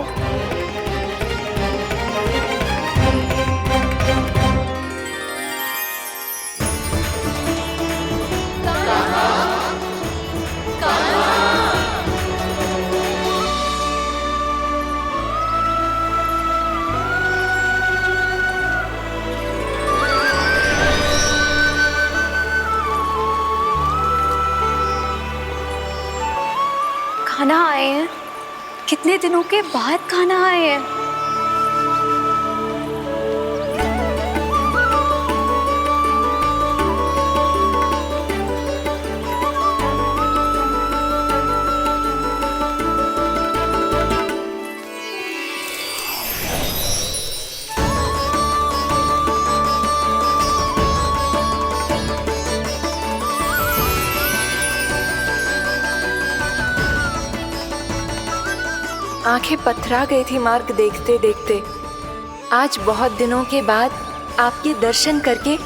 खाना आए हैं, कितने दिनों के बाद खाना आए हैं। आंखें पथरा गई थी मार्ग देखते देखते। आज बहुत दिनों के बाद आपके दर्शन करके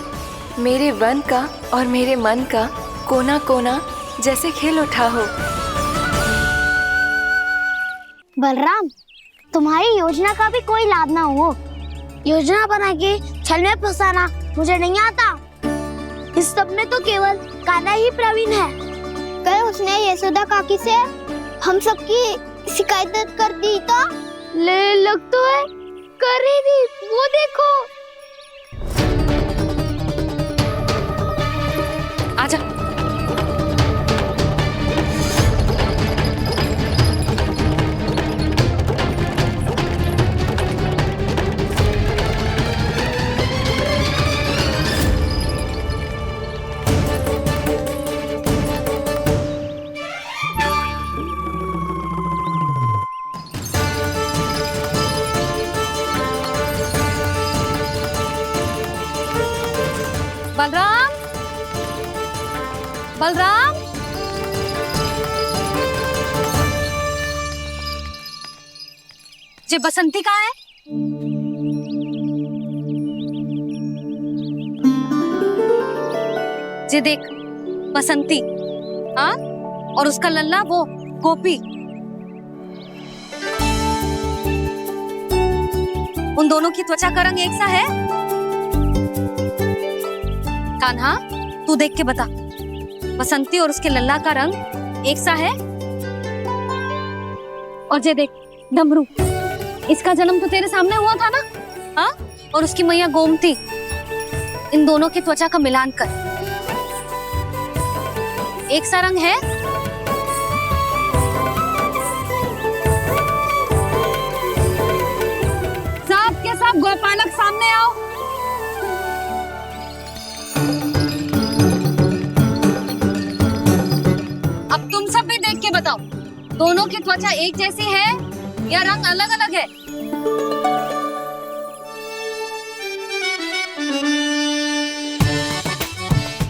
मेरे वन का और मेरे मन का कोना कोना जैसे खिल उठा हो। बलराम, तुम्हारी योजना का भी कोई लाभ ना हो। योजना बना के छल में फंसाना मुझे नहीं आता। इस सब में तो केवल कान्हा ही प्रवीण है। कल उसने यशोदा काकी से हम सबकी शिकायत कर दी तो ले लग तो है कर ही दी। वो देखो। आजा। बलराम, बलराम, ये बसंती कहाँ है? ये देख बसंती, हाँ, और उसका लल्ला वो गोपी। उन दोनों की त्वचा का रंग एक सा है? कान्हा, तू देख के बता, बसंती और उसके लल्ला का रंग एक सा है? और ये देख डमरू, इसका जन्म तो तेरे सामने हुआ था ना, हाँ? और उसकी मैया गोमती, इन दोनों की त्वचा का मिलान कर, एक सा रंग है? सब के सब गोपालक सामने आओ। अब तुम सब भी देख के बताओ, दोनों की त्वचा एक जैसी है या रंग अलग अलग है?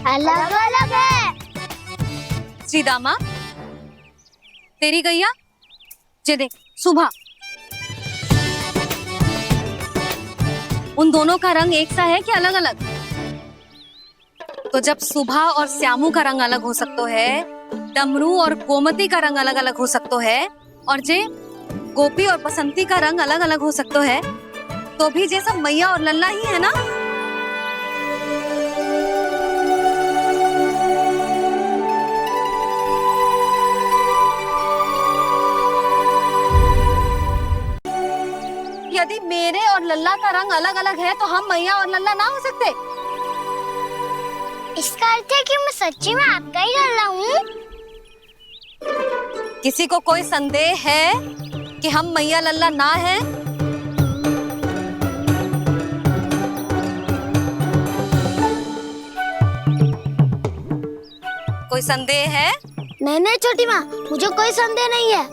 अलग अलग है। श्रीदामा, तेरी गैया, ये देख सुभा, उन दोनों का रंग एक सा है कि अलग अलग? तो जब सुभा और श्यामू का रंग अलग हो सकता है, डमरू और गोमती का रंग अलग अलग हो सकता है, और जे गोपी और बसंती का रंग अलग अलग हो सकता है, तो भी जे सब मैया और लल्ला ही है ना? यदि मेरे और लल्ला का रंग अलग अलग है तो हम मैया और लल्ला ना हो सकते? इसका अर्थ है कि मैं सच्ची में आपका ही लल्ला हूँ? किसी को कोई संदेह है कि हम मैया लल्ला ना है? कोई संदेह है? नहीं नहीं छोटी माँ, मुझे कोई संदेह नहीं है।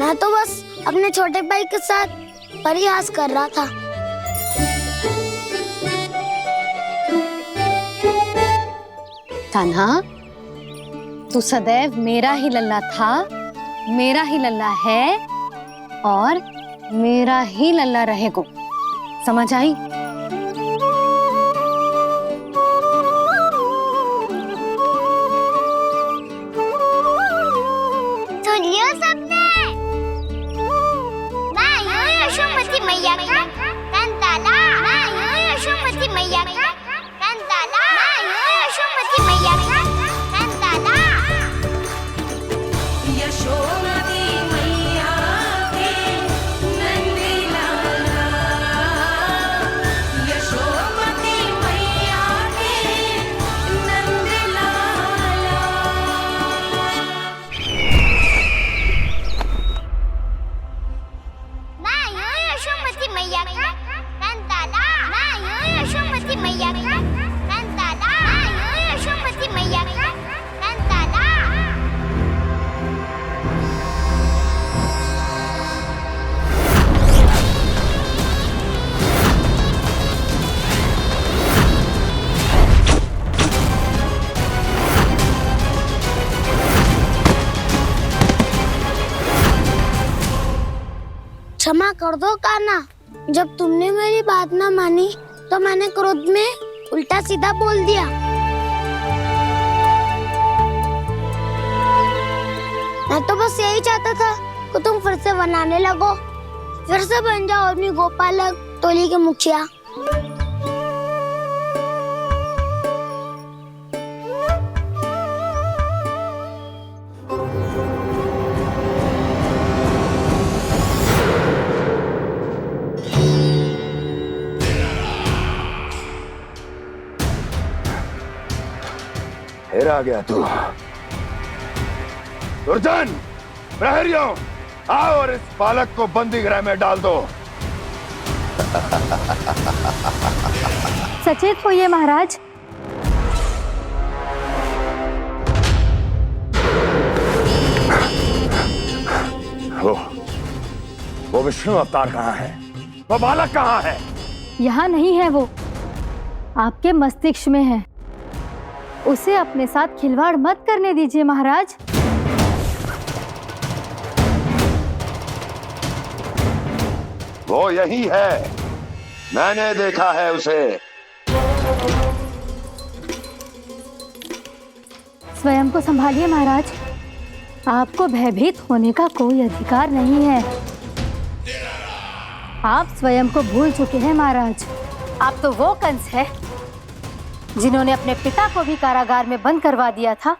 मैं तो बस अपने छोटे भाई के साथ परिहास कर रहा था। कान्हा, तू सदैव मेरा ही लल्ला था, मेरा ही लल्ला है और मेरा ही लल्ला रहेगा। समझ आई? सुनियो सबने, मैं हूँ यशोमती मैया का कंताला। मैं हूँ यशोमती मैया का कंताला। मैं हूँ यशोमती मैया का कंताला। यशोमती मैया के नंदी लाला, यशोमती मैया के नंदी लाला। मैं हूँ यशोमती मैया का कंताला। मैं हूँ यशोमती मैया का कंताला। मैं हूँ यशोमती क्षमा कर दो कान्हा। जब तुमने मेरी बात ना मानी तो मैंने क्रोध में उल्टा सीधा बोल दिया। मैं तो बस यही चाहता था कि तुम फिर से बनाने लगो, फिर से बन जाओ अपनी गोपालक टोली के मुखिया। फिर आ गया तू। दुर्जन, प्रहरियों, आओ और इस बालक को बंदी गृह में डाल दो। सचेत होइए महाराज। वो विष्णु अवतार कहाँ है? वो बालक कहाँ है? यहाँ नहीं है वो, आपके मस्तिष्क में है। उसे अपने साथ खिलवाड़ मत करने दीजिए महाराज। वो यही है, मैंने देखा है उसे। स्वयं को संभालिए महाराज, आपको भयभीत होने का कोई अधिकार नहीं है। आप स्वयं को भूल चुके हैं महाराज। आप तो वो कंस है जिन्होंने अपने पिता को भी कारागार में बंद करवा दिया था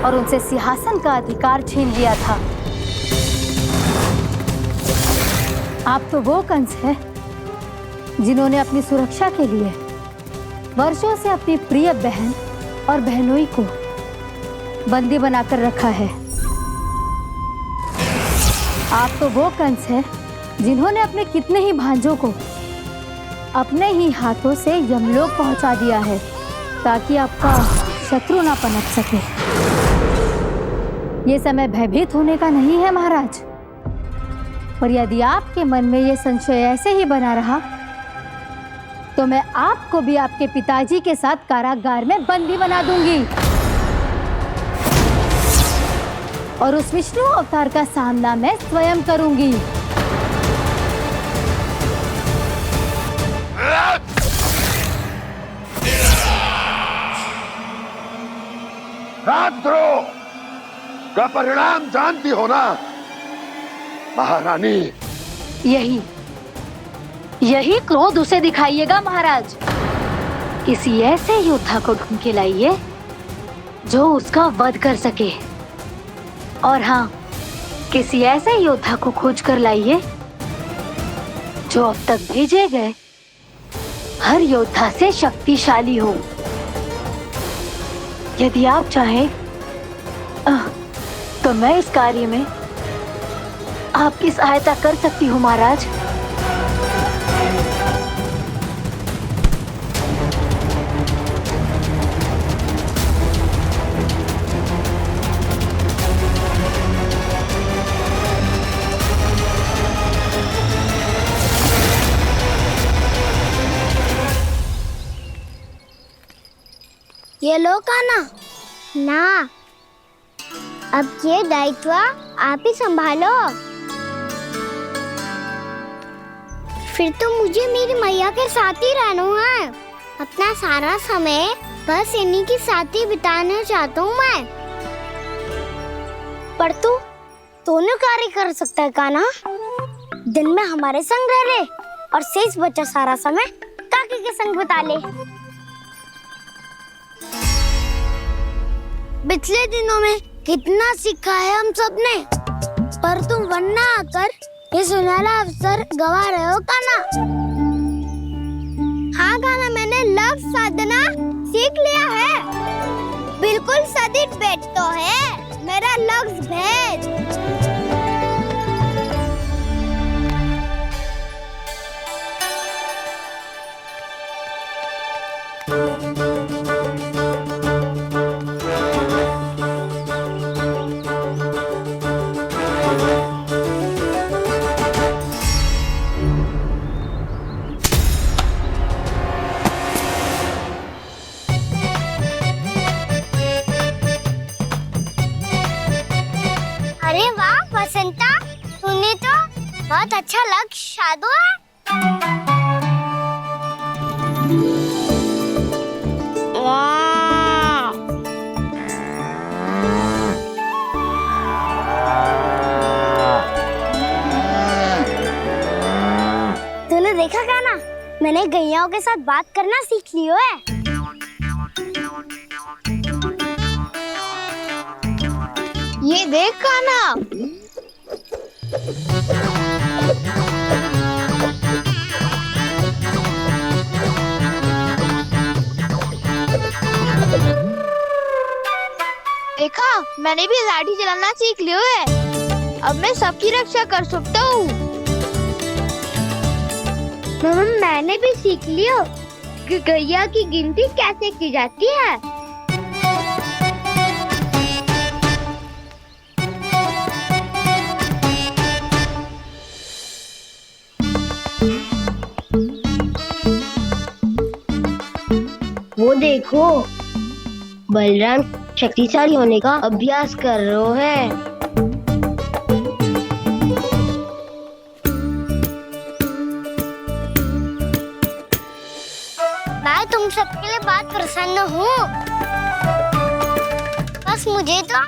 और उनसे सिंहासन का अधिकार छीन लिया था। आप तो वो कंस है जिन्होंने अपनी सुरक्षा के लिए वर्षों से अपनी प्रिय बहन और बहनोई को बंदी बनाकर रखा है। आप तो वो कंस है जिन्होंने अपने कितने ही भांजों को अपने ही हाथों से यमलोक पहुंचा दिया है ताकि आपका शत्रु ना पनप सके। ये समय भयभीत होने का नहीं है महाराज, पर यदि आपके मन में ये संशय ऐसे ही बना रहा तो मैं आपको भी आपके पिताजी के साथ कारागार में बंदी बना दूंगी और उस विष्णु अवतार का सामना मैं स्वयं करूंगी। राजद्रोह का परिणाम जानती हो ना महारानी? यही क्रोध उसे दिखाइएगा महाराज। किसी ऐसे योद्धा को ढूंढ के लाइए जो उसका वध कर सके, और हाँ, किसी ऐसे योद्धा को खोज कर लाइए जो अब तक भेजे गए हर योद्धा से शक्तिशाली हो। यदि आप चाहें तो मैं इस कार्य में आपकी सहायता कर सकती हूँ महाराज। ये लो कान्हा। ना, अब ये दायित्व आप ही संभालो। फिर तो मुझे मेरी मैया के साथ ही रहना है। अपना सारा समय बस इन्हीं के साथ ही बिताना चाहता हूँ मैं। पर तू दोनों कार्य कर सकता है कान्हा। दिन में हमारे संग रह ले और शेष बचा सारा समय काकी के संग बिता ले। पिछले दिनों में कितना सीखा है हम सबने, पर तुम वरना आकर ये सुनहरा अवसर गवा रहे हो कान्हा। हाँ कान्हा, मैंने लक्ष्य साधना सीख लिया है। बिल्कुल सदित भेद तो है मेरा लक्ष्य भेद। अरे वाह बसंता, तूने तो बहुत अच्छा लग शादू है। वाह! तूने देखा क्या ना? मैंने गैयाओं के साथ बात करना सीख लियो है। ये देख काना। देखा, मैंने भी लाठी चलाना सीख लियो है। अब मैं सबकी रक्षा कर सकता हूँ। मैंने भी सीख लियो कि गैया की गिनती कैसे की जाती है। वो देखो, बलराम शक्तिशाली होने का अभ्यास कर रहे हैं। मैं तुम सबके लिए बहुत प्रसन्न हूँ। बस मुझे तो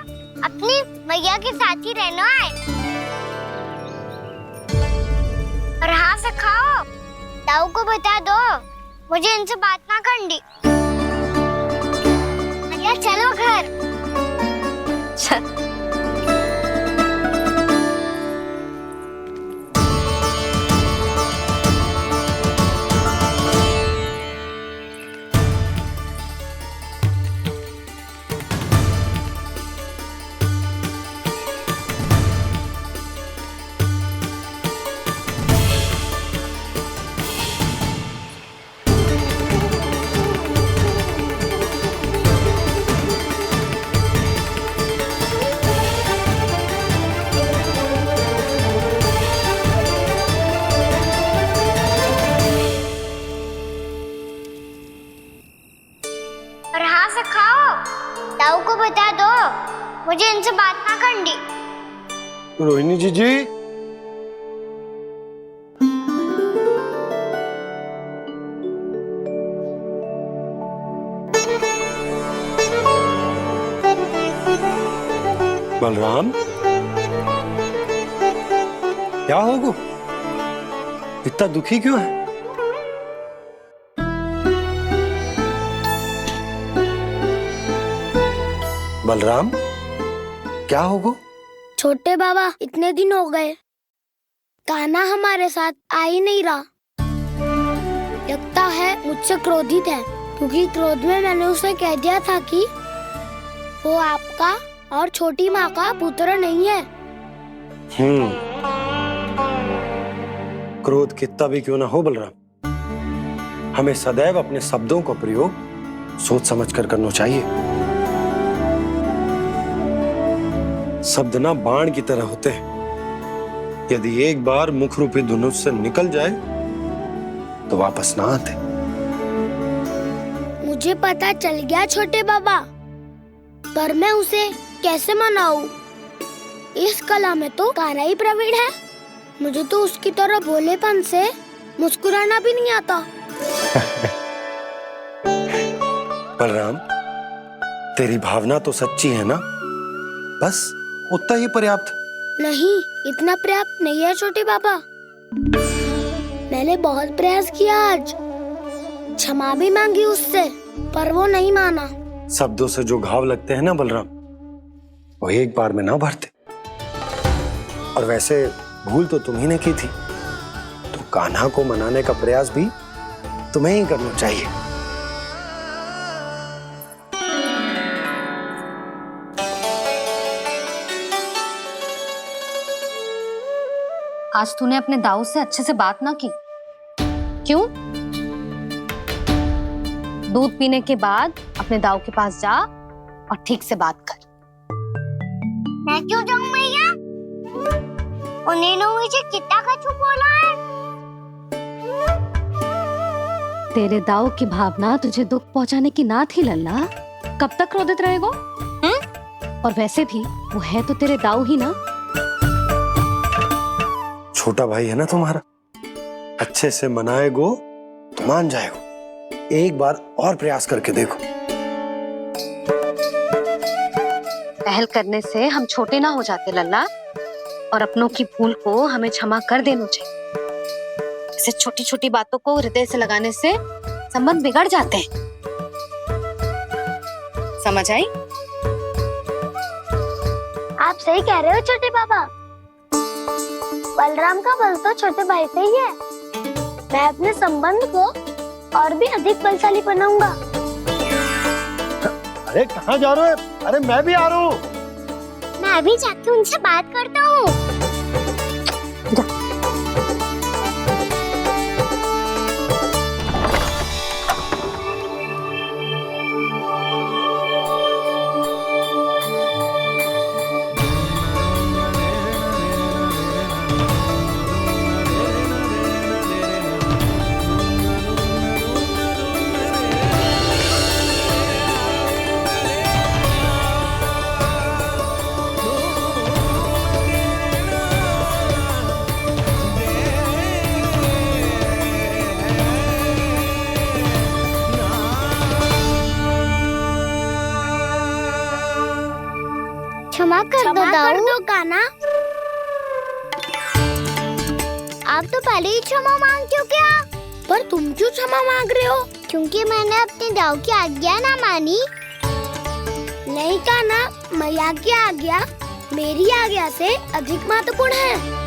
अपनी मैया के साथ ही रहना है। और हाँ सखाओ, ताऊ को बता दो मुझे इनसे बात ना करनी। मैया चलो घर। और हाँ सखाओ, ताऊ को बता दो मुझे इनसे बात ना करनी। रोहिणी जी बलराम, क्या होगा? इतना दुखी क्यों है? बलराम, क्या होगा? छोटे बाबा, इतने दिन हो गए, कान्हा हमारे साथ आ ही नहीं रहा। लगता है मुझसे क्रोधित है, क्योंकि क्रोध में मैंने उसे कह दिया था कि वो आपका और छोटी माँ का पुत्र नहीं है। क्रोध कितना भी क्यों ना हो बलराम, हमें सदैव अपने शब्दों का प्रयोग सोच समझ कर करना चाहिए। शब्द ना बाण की तरह होते हैं, यदि एक बार मुख रूपी धनुष से निकल जाए तो वापस ना आते। मुझे पता चल गया छोटे बाबा, पर मैं उसे कैसे मनाऊं? इस कला में तो कान्हा ही प्रवीण है। मुझे तो उसकी तरह भोलेपन से मुस्कुराना भी नहीं आता। बलराम, तेरी भावना तो सच्ची है ना? बस उतना ही पर्याप्त। नहीं, इतना पर्याप्त नहीं है छोटे बाबा। मैंने बहुत प्रयास किया आज, क्षमा भी मांगी उससे, पर वो नहीं माना। शब्दों से जो घाव लगते हैं ना बलराम, वो एक बार में ना भरते। और वैसे भूल तो तुम्ही ने की थी, तो कान्हा को मनाने का प्रयास भी तुम्हें ही करना चाहिए। आज तूने अपने दाऊ से अच्छे से बात ना की, क्यों? दूध पीने के बाद अपने दाऊ के पास जा और ठीक से बात कर। मैं क्यों जाऊं मैया? उन्होंने मुझे कितना कछु बोला है। तेरे दाऊ की भावना तुझे दुख पहुंचाने की ना थी लल्ला। कब तक क्रोधित रहेगा? और वैसे भी वो है तो तेरे दाऊ ही ना। छोटा भाई है ना तुम्हारा, अच्छे से मनाएगो तो मान जाएगो। एक बार और प्रयास करके देखो। पहल करने से हम छोटे ना हो जाते लल्ला, और अपनों की भूल को हमें क्षमा कर देना चाहिए। ऐसे छोटी छोटी बातों को हृदय से लगाने से संबंध बिगड़ जाते हैं। समझ आई? आप सही कह रहे हो छोटे पापा। बलराम का बल तो छोटे भाई से ही है। मैं अपने संबंध को और भी अधिक बलशाली बनाऊंगा। अरे कहाँ जा रहे हो? अरे मैं भी आ रहा हूँ। मैं अभी जाके उनसे बात करता हूँ। क्षमा कर दो कान्हा। आप तो पहले ही क्षमा मांगते हो क्या? पर तुम क्यों क्षमा मांग रहे हो? क्योंकि मैंने अपने दाऊ की आज्ञा ना मानी। नहीं कान्हा, मैया की आज्ञा मेरी आज्ञा से अधिक महत्वपूर्ण है।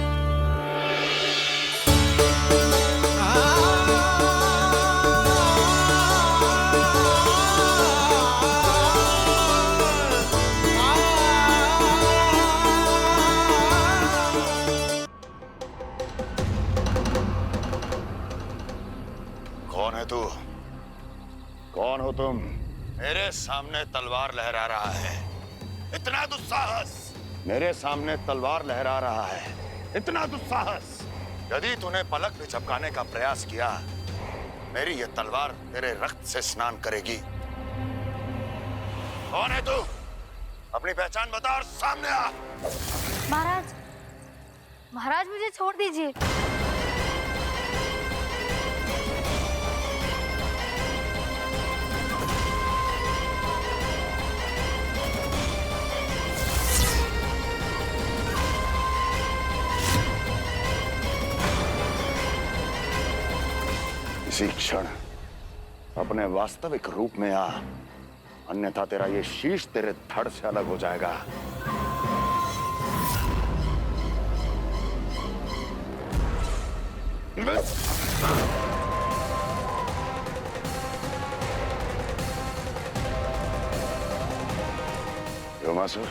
कौन है तू? कौन हो तुम? मेरे सामने तलवार लहरा रहा है, इतना दुस्साहस! मेरे सामने तलवार लहरा रहा है, इतना दुस्साहस! यदि तूने पलक भी झपकाने का प्रयास किया, मेरी ये तलवार तेरे रक्त से स्नान करेगी। कौन है तू? अपनी पहचान बता और सामने आ। महाराज, महाराज मुझे छोड़ दीजिए। इसी क्षण अपने वास्तविक रूप में आ, अन्यथा तेरा ये शीश तेरे धड़ से अलग हो जाएगा। व्योमासुर,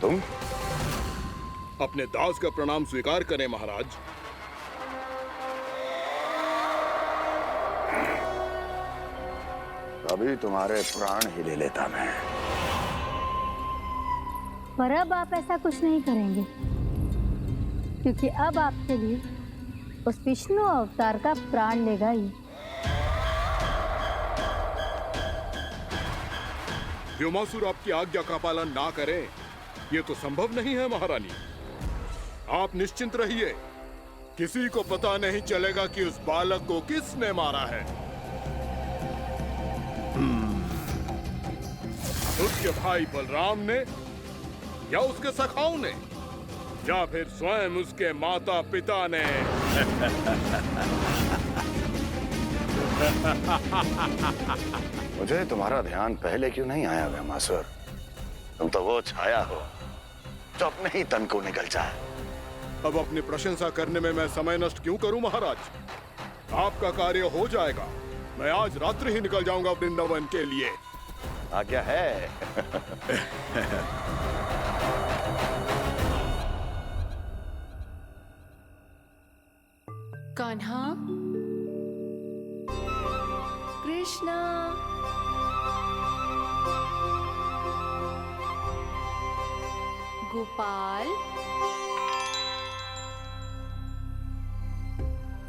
तुम? अपने दास का प्रणाम स्वीकार करें महाराज। अभी तुम्हारे प्राण ही ले लेता मैं। पर अब आप ऐसा कुछ नहीं करेंगे, क्योंकि अब आपके लिए उस विष्णु अवतार का प्राण लेगा ही। व्योमासुर आपकी आज्ञा का पालन ना करें, ये तो संभव नहीं है महारानी। आप निश्चिंत रहिए, किसी को पता नहीं चलेगा कि उस बालक को किसने मारा है। उसके भाई बलराम ने, या उसके सखाओं ने, या फिर स्वयं उसके माता पिता ने। मुझे तुम्हारा ध्यान पहले क्यों नहीं आया व्योमासुर? तुम तो वो छाया हो जो अपने ही तन को निकल जाए। अब अपनी प्रशंसा करने में मैं समय नष्ट क्यों करूं महाराज? आपका कार्य हो जाएगा। मैं आज रात्रि ही निकल जाऊंगा वृंदावन के लिए। आज्ञा है। कान्हा, कृष्णा, गोपाल,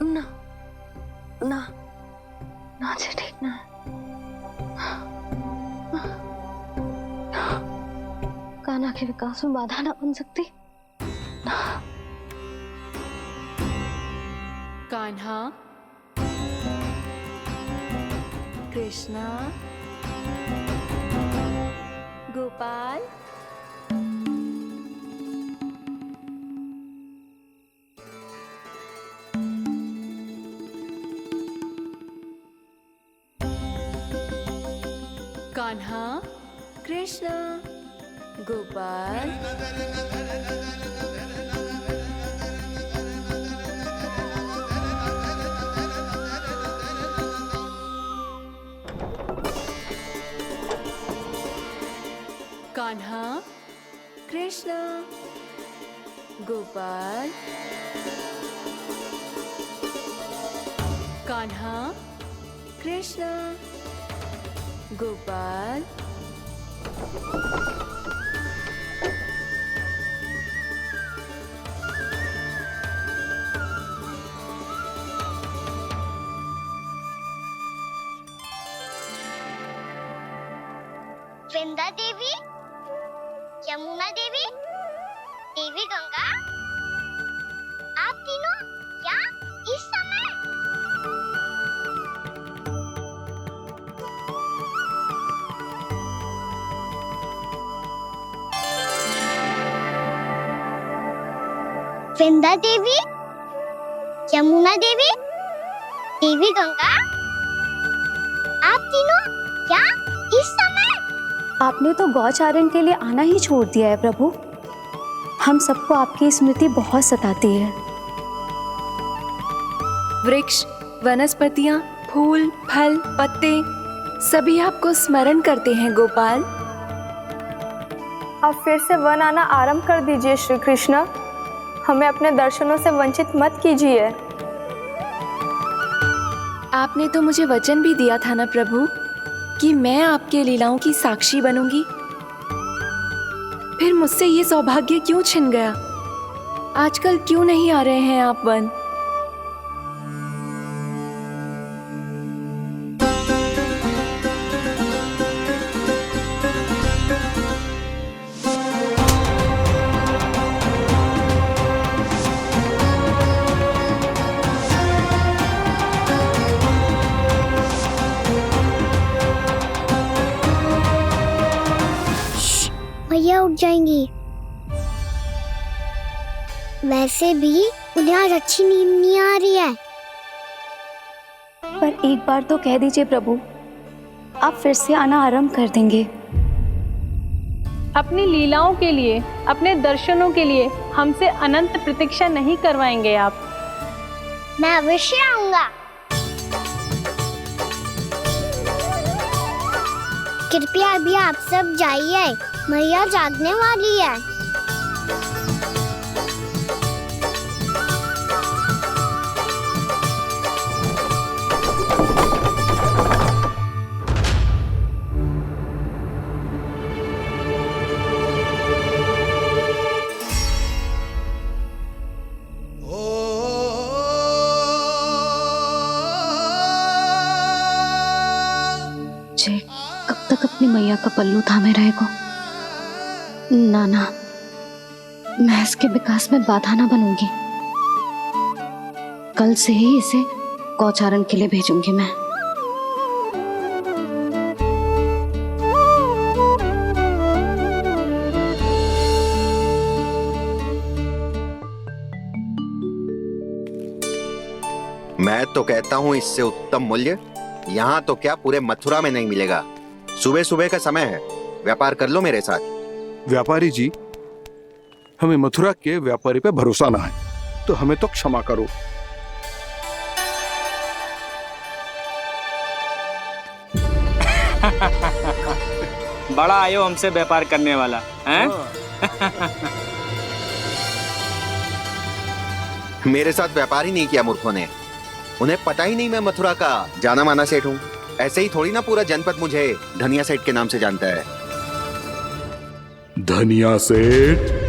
ना ना ना जी, ठीक ना। कान्हा के विकास में बाधा ना बन सकती। कान्हा, कृष्णा, गोपाल, कान्हा, कृष्णा, गोपाल, कान्हा, कृष्णा, गोपाल, कान्हा, कृष्णा, गोपाल, वृंदा देवी, यमुना देवी, देवी गंगा, आप तीनों यहाँ इस समय? वृंदा देवी, यमुना देवी, देवी गंगा, आप तीनों यहाँ इस समय? आपने तो गौचारण के लिए आना ही छोड़ दिया है प्रभु। हम सबको आपकी स्मृति बहुत सताती है। वृक्ष, वनस्पतियां, फूल, फल, पत्ते सभी आपको स्मरण करते हैं गोपाल। अब फिर से वन आना आरंभ कर दीजिए श्री कृष्ण। हमें अपने दर्शनों से वंचित मत कीजिए। आपने तो मुझे वचन भी दिया था ना प्रभु कि मैं आपके लीलाओं की साक्षी बनूंगी। फिर मुझसे ये सौभाग्य क्यों छिन गया? आजकल क्यों नहीं आ रहे हैं आप वन? भैया उठ जाएंगी। वैसे भी उन्हें आज अच्छी नींद नहीं आ रही है। पर एक बार तो कह दीजिए प्रभु, आप फिर से आना आरंभ कर देंगे। अपनी लीलाओं के लिए, अपने दर्शनों के लिए हमसे अनंत प्रतीक्षा नहीं करवाएंगे आप? मैं अवश्य आऊंगा। कृपया अभी आप सब जाइए, मैया जागने वाली है। जे कब तक अपनी मैया का पल्लू थामे रहेगा? ना ना, मैं इसके विकास में बाधा ना बनूंगी। कल से ही इसे गौचारण के लिए भेजूंगी मैं। मैं तो कहता हूँ इससे उत्तम मूल्य यहाँ तो क्या पूरे मथुरा में नहीं मिलेगा। सुबह सुबह का समय है, व्यापार कर लो मेरे साथ। व्यापारी जी, हमें मथुरा के व्यापारी पे भरोसा ना है, तो हमें तो क्षमा करो। बड़ा आयो हमसे व्यापार करने वाला हैं? मेरे साथ व्यापार ही नहीं किया मूर्खों ने। उन्हें पता ही नहीं मैं मथुरा का जाना माना सेठ हूँ। ऐसे ही थोड़ी ना पूरा जनपद मुझे धनिया सेठ के नाम से जानता है। धनिया सेठ?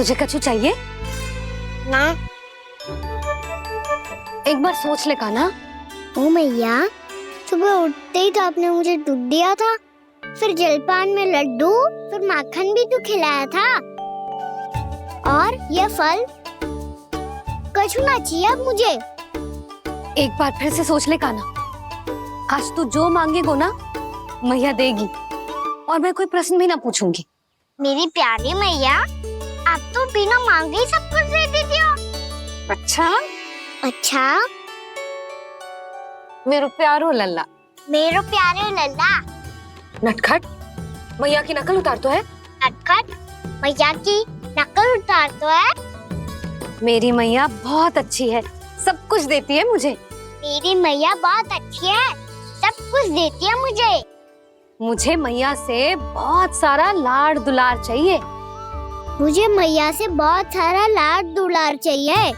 तुझे कछु चाहिए? ना। एक बार सोच ले कान्हा। ओ मैया, सुबह उठते ही तो आपने मुझे दूध दिया था, फिर जलपान में लड्डू, फिर माखन भी तो खिलाया था, और ये फल कछु ना चाहिए अब मुझे। एक बार फिर से सोच ले कान्हा। आज तू जो मांगेगो ना मैया देगी, और मैं कोई प्रश्न भी ना पूछूंगी। मेरी प्यारी मैया, आप तो बिना मांगे ही सब कुछ दे देती हो। अच्छा अच्छा, मेरो प्यारो लल्ला। मेरो प्यारे लल्ला। नटखट, मैया की नकल उतार तो है। नटखट, मैया की नकल उतार तो है। मेरी मैया बहुत अच्छी है, सब कुछ देती है मुझे। मेरी मैया बहुत अच्छी है, सब कुछ देती है मुझे। मुझे मैया से बहुत सारा लाड दुलार चाहिए। मुझे मैया से बहुत सारा लाड दुलार चाहिए,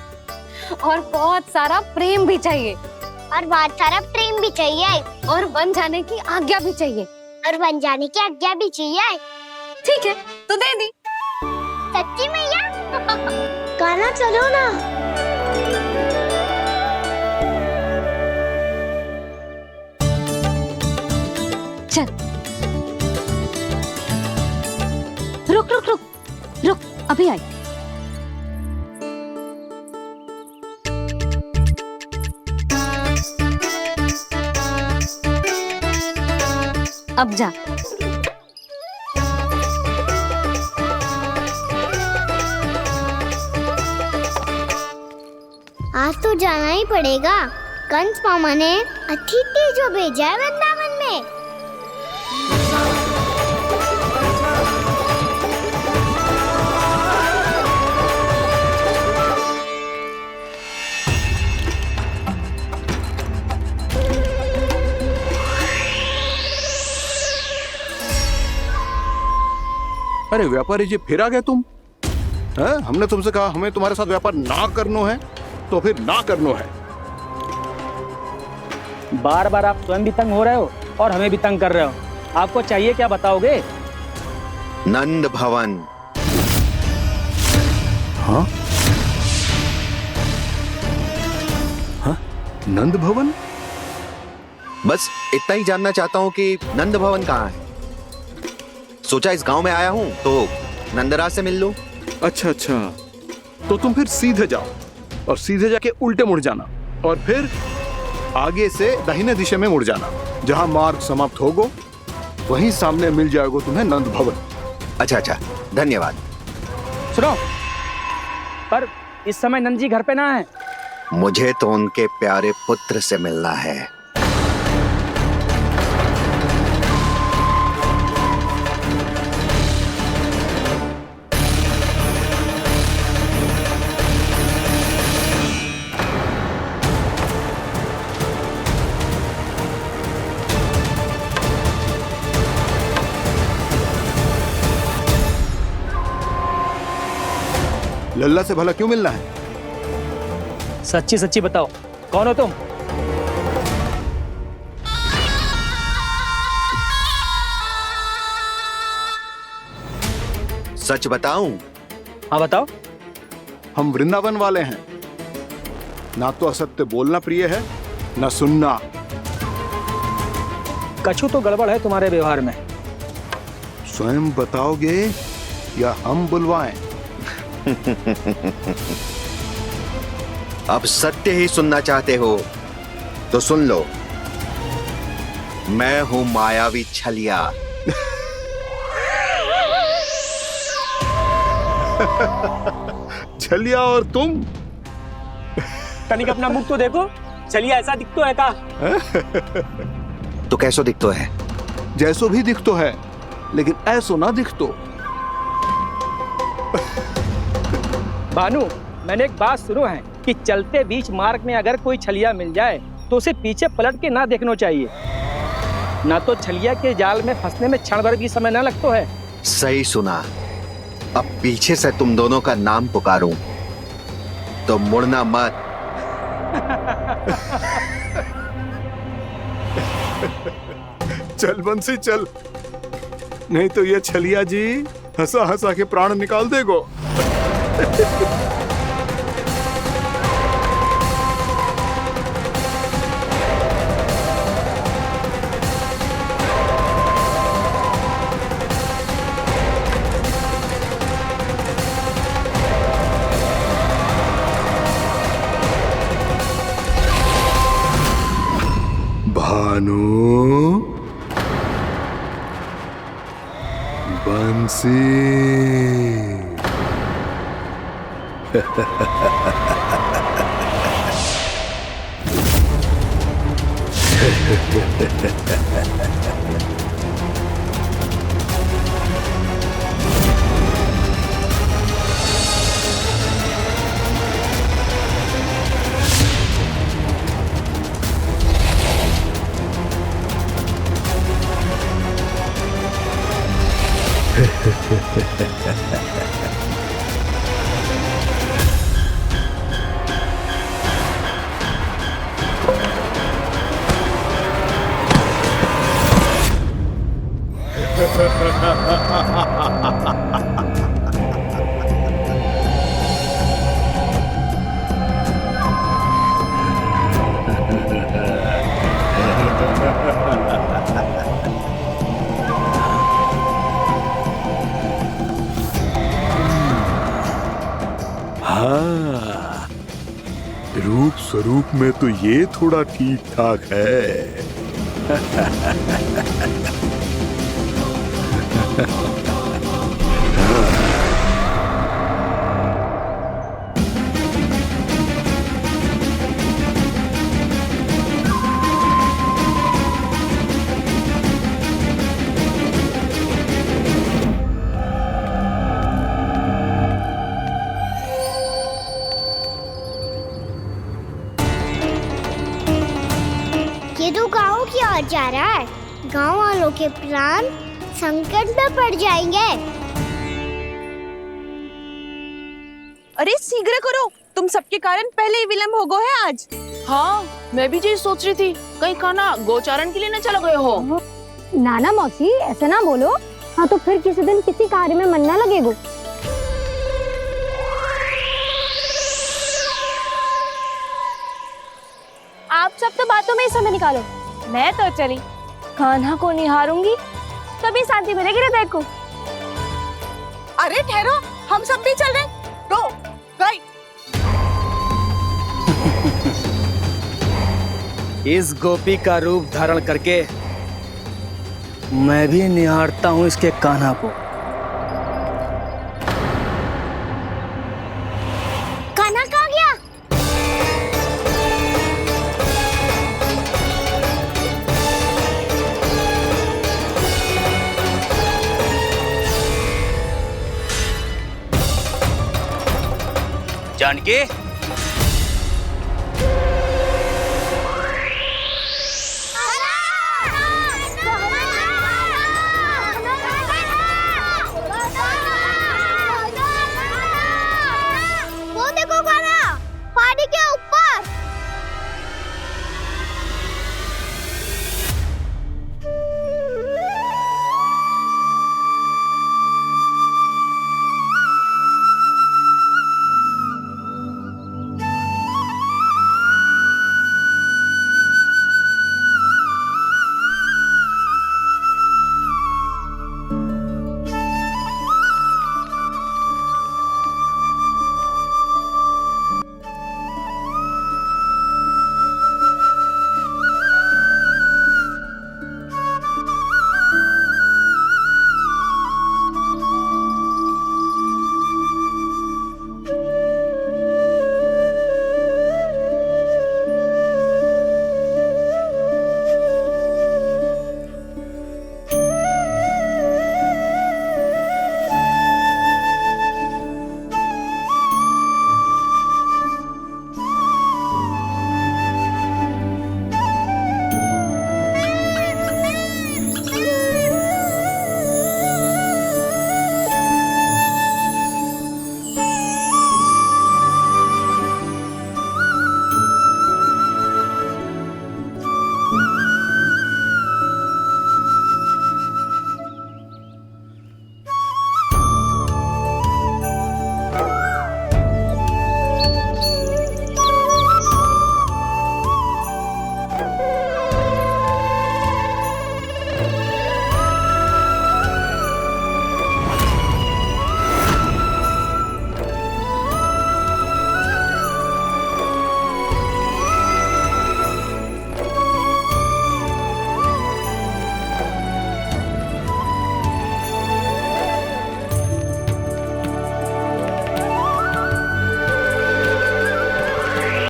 और बहुत सारा प्रेम भी चाहिए, और बहुत सारा प्रेम भी चाहिए, और बन जाने की आज्ञा भी चाहिए, और बन जाने की आज्ञा भी चाहिए। ठीक है, तो दे दी। सच्ची मैया? गाना चलो ना। चल, रुक रुक रुक रुक, अभी आई। अब जा। आज तो जाना ही पड़ेगा। कंस मामा ने अतिथि जो भेजा है वृंदावन में। अरे व्यापारी जी, फिर आ गए तुम? हैं? हमने तुमसे कहा हमें तुम्हारे साथ व्यापार ना करनो है, तो फिर ना करनो है। बार बार आप स्वयं भी तंग हो रहे हो और हमें भी तंग कर रहे हो। आपको चाहिए क्या बताओगे? नंद भवन। हाँ? हाँ? नंद भवन? बस इतना ही जानना चाहता हूँ कि नंद भवन कहाँ है। सोचा इस गांव में आया हूँ तो नंदराज से मिल लूं। अच्छा अच्छा, तो तुम फिर सीधे जाओ और सीधे जाके उल्टे मुड़ जाना, और फिर आगे से दाहिने दिशा में मुड़ जाना। जहाँ मार्ग समाप्त होगो वहीं सामने मिल जाएगा तुम्हें नंद भवन। अच्छा अच्छा, धन्यवाद। सुनो, पर इस समय नंद जी घर पे ना है। मुझे तो उनके प्यारे पुत्र से मिलना है। लल्ला से भला क्यों मिलना है? सच्ची सच्ची बताओ, कौन हो तुम? सच बताऊं? हाँ बताओ। हम वृंदावन वाले हैं। ना तो असत्य बोलना प्रिय है, ना सुनना। कछु तो गड़बड़ है तुम्हारे व्यवहार में। स्वयं बताओगे या हम बुलवाएं? अब सत्य ही सुनना चाहते हो तो सुन लो। मैं हूं मायावी छलिया। छलिया और तुम? तनिक अपना मुख तो देखो, छलिया ऐसा दिखतो है का? तो कैसो दिखतो है? जैसो भी दिखतो है, लेकिन ऐसो ना दिखतो। भानु, मैंने एक बात सुनो है कि चलते बीच मार्ग में अगर कोई छलिया मिल जाए तो उसे पीछे पलट के ना देखना चाहिए, ना तो छलिया के जाल में फंसने में क्षण भर भी समय ना लगता है। सही सुना। अब पीछे से तुम दोनों का नाम पुकारूं तो मुड़ना मत। चल बंसी चल, नहीं तो ये छलिया जी हंसा हंसा के प्राण निकाल देगो। भानु, बंसी। हाँ, रूप स्वरूप में तो ये थोड़ा ठीक ठाक है। ये तो गाँव की ओर जा रहा है। गाँव वालों के प्राण संकट में पड़ जाएंगे। अरे शीघ्र करो, तुम सबके कारण पहले ही विलंब हो गया है आज। हाँ, मैं भी यही सोच रही थी, कहीं कान्हा गोचारण के लिए न चला गए हो। नाना मौसी ऐसे ना बोलो। हाँ तो फिर किसी दिन किसी कार्य में मन ना लगेगा। आप सब तो बातों में ही समय निकालो। मैं तो चली, कान्हा को निहारूंगी तभी शांति मिलेगी हृदय को। अरे ठहरो, हम सब भी चल रहे। रो गई। इस गोपी का रूप धारण करके मैं भी निहारता हूँ इसके कान्हा को। कान्हा कहाँ गया? जानकी,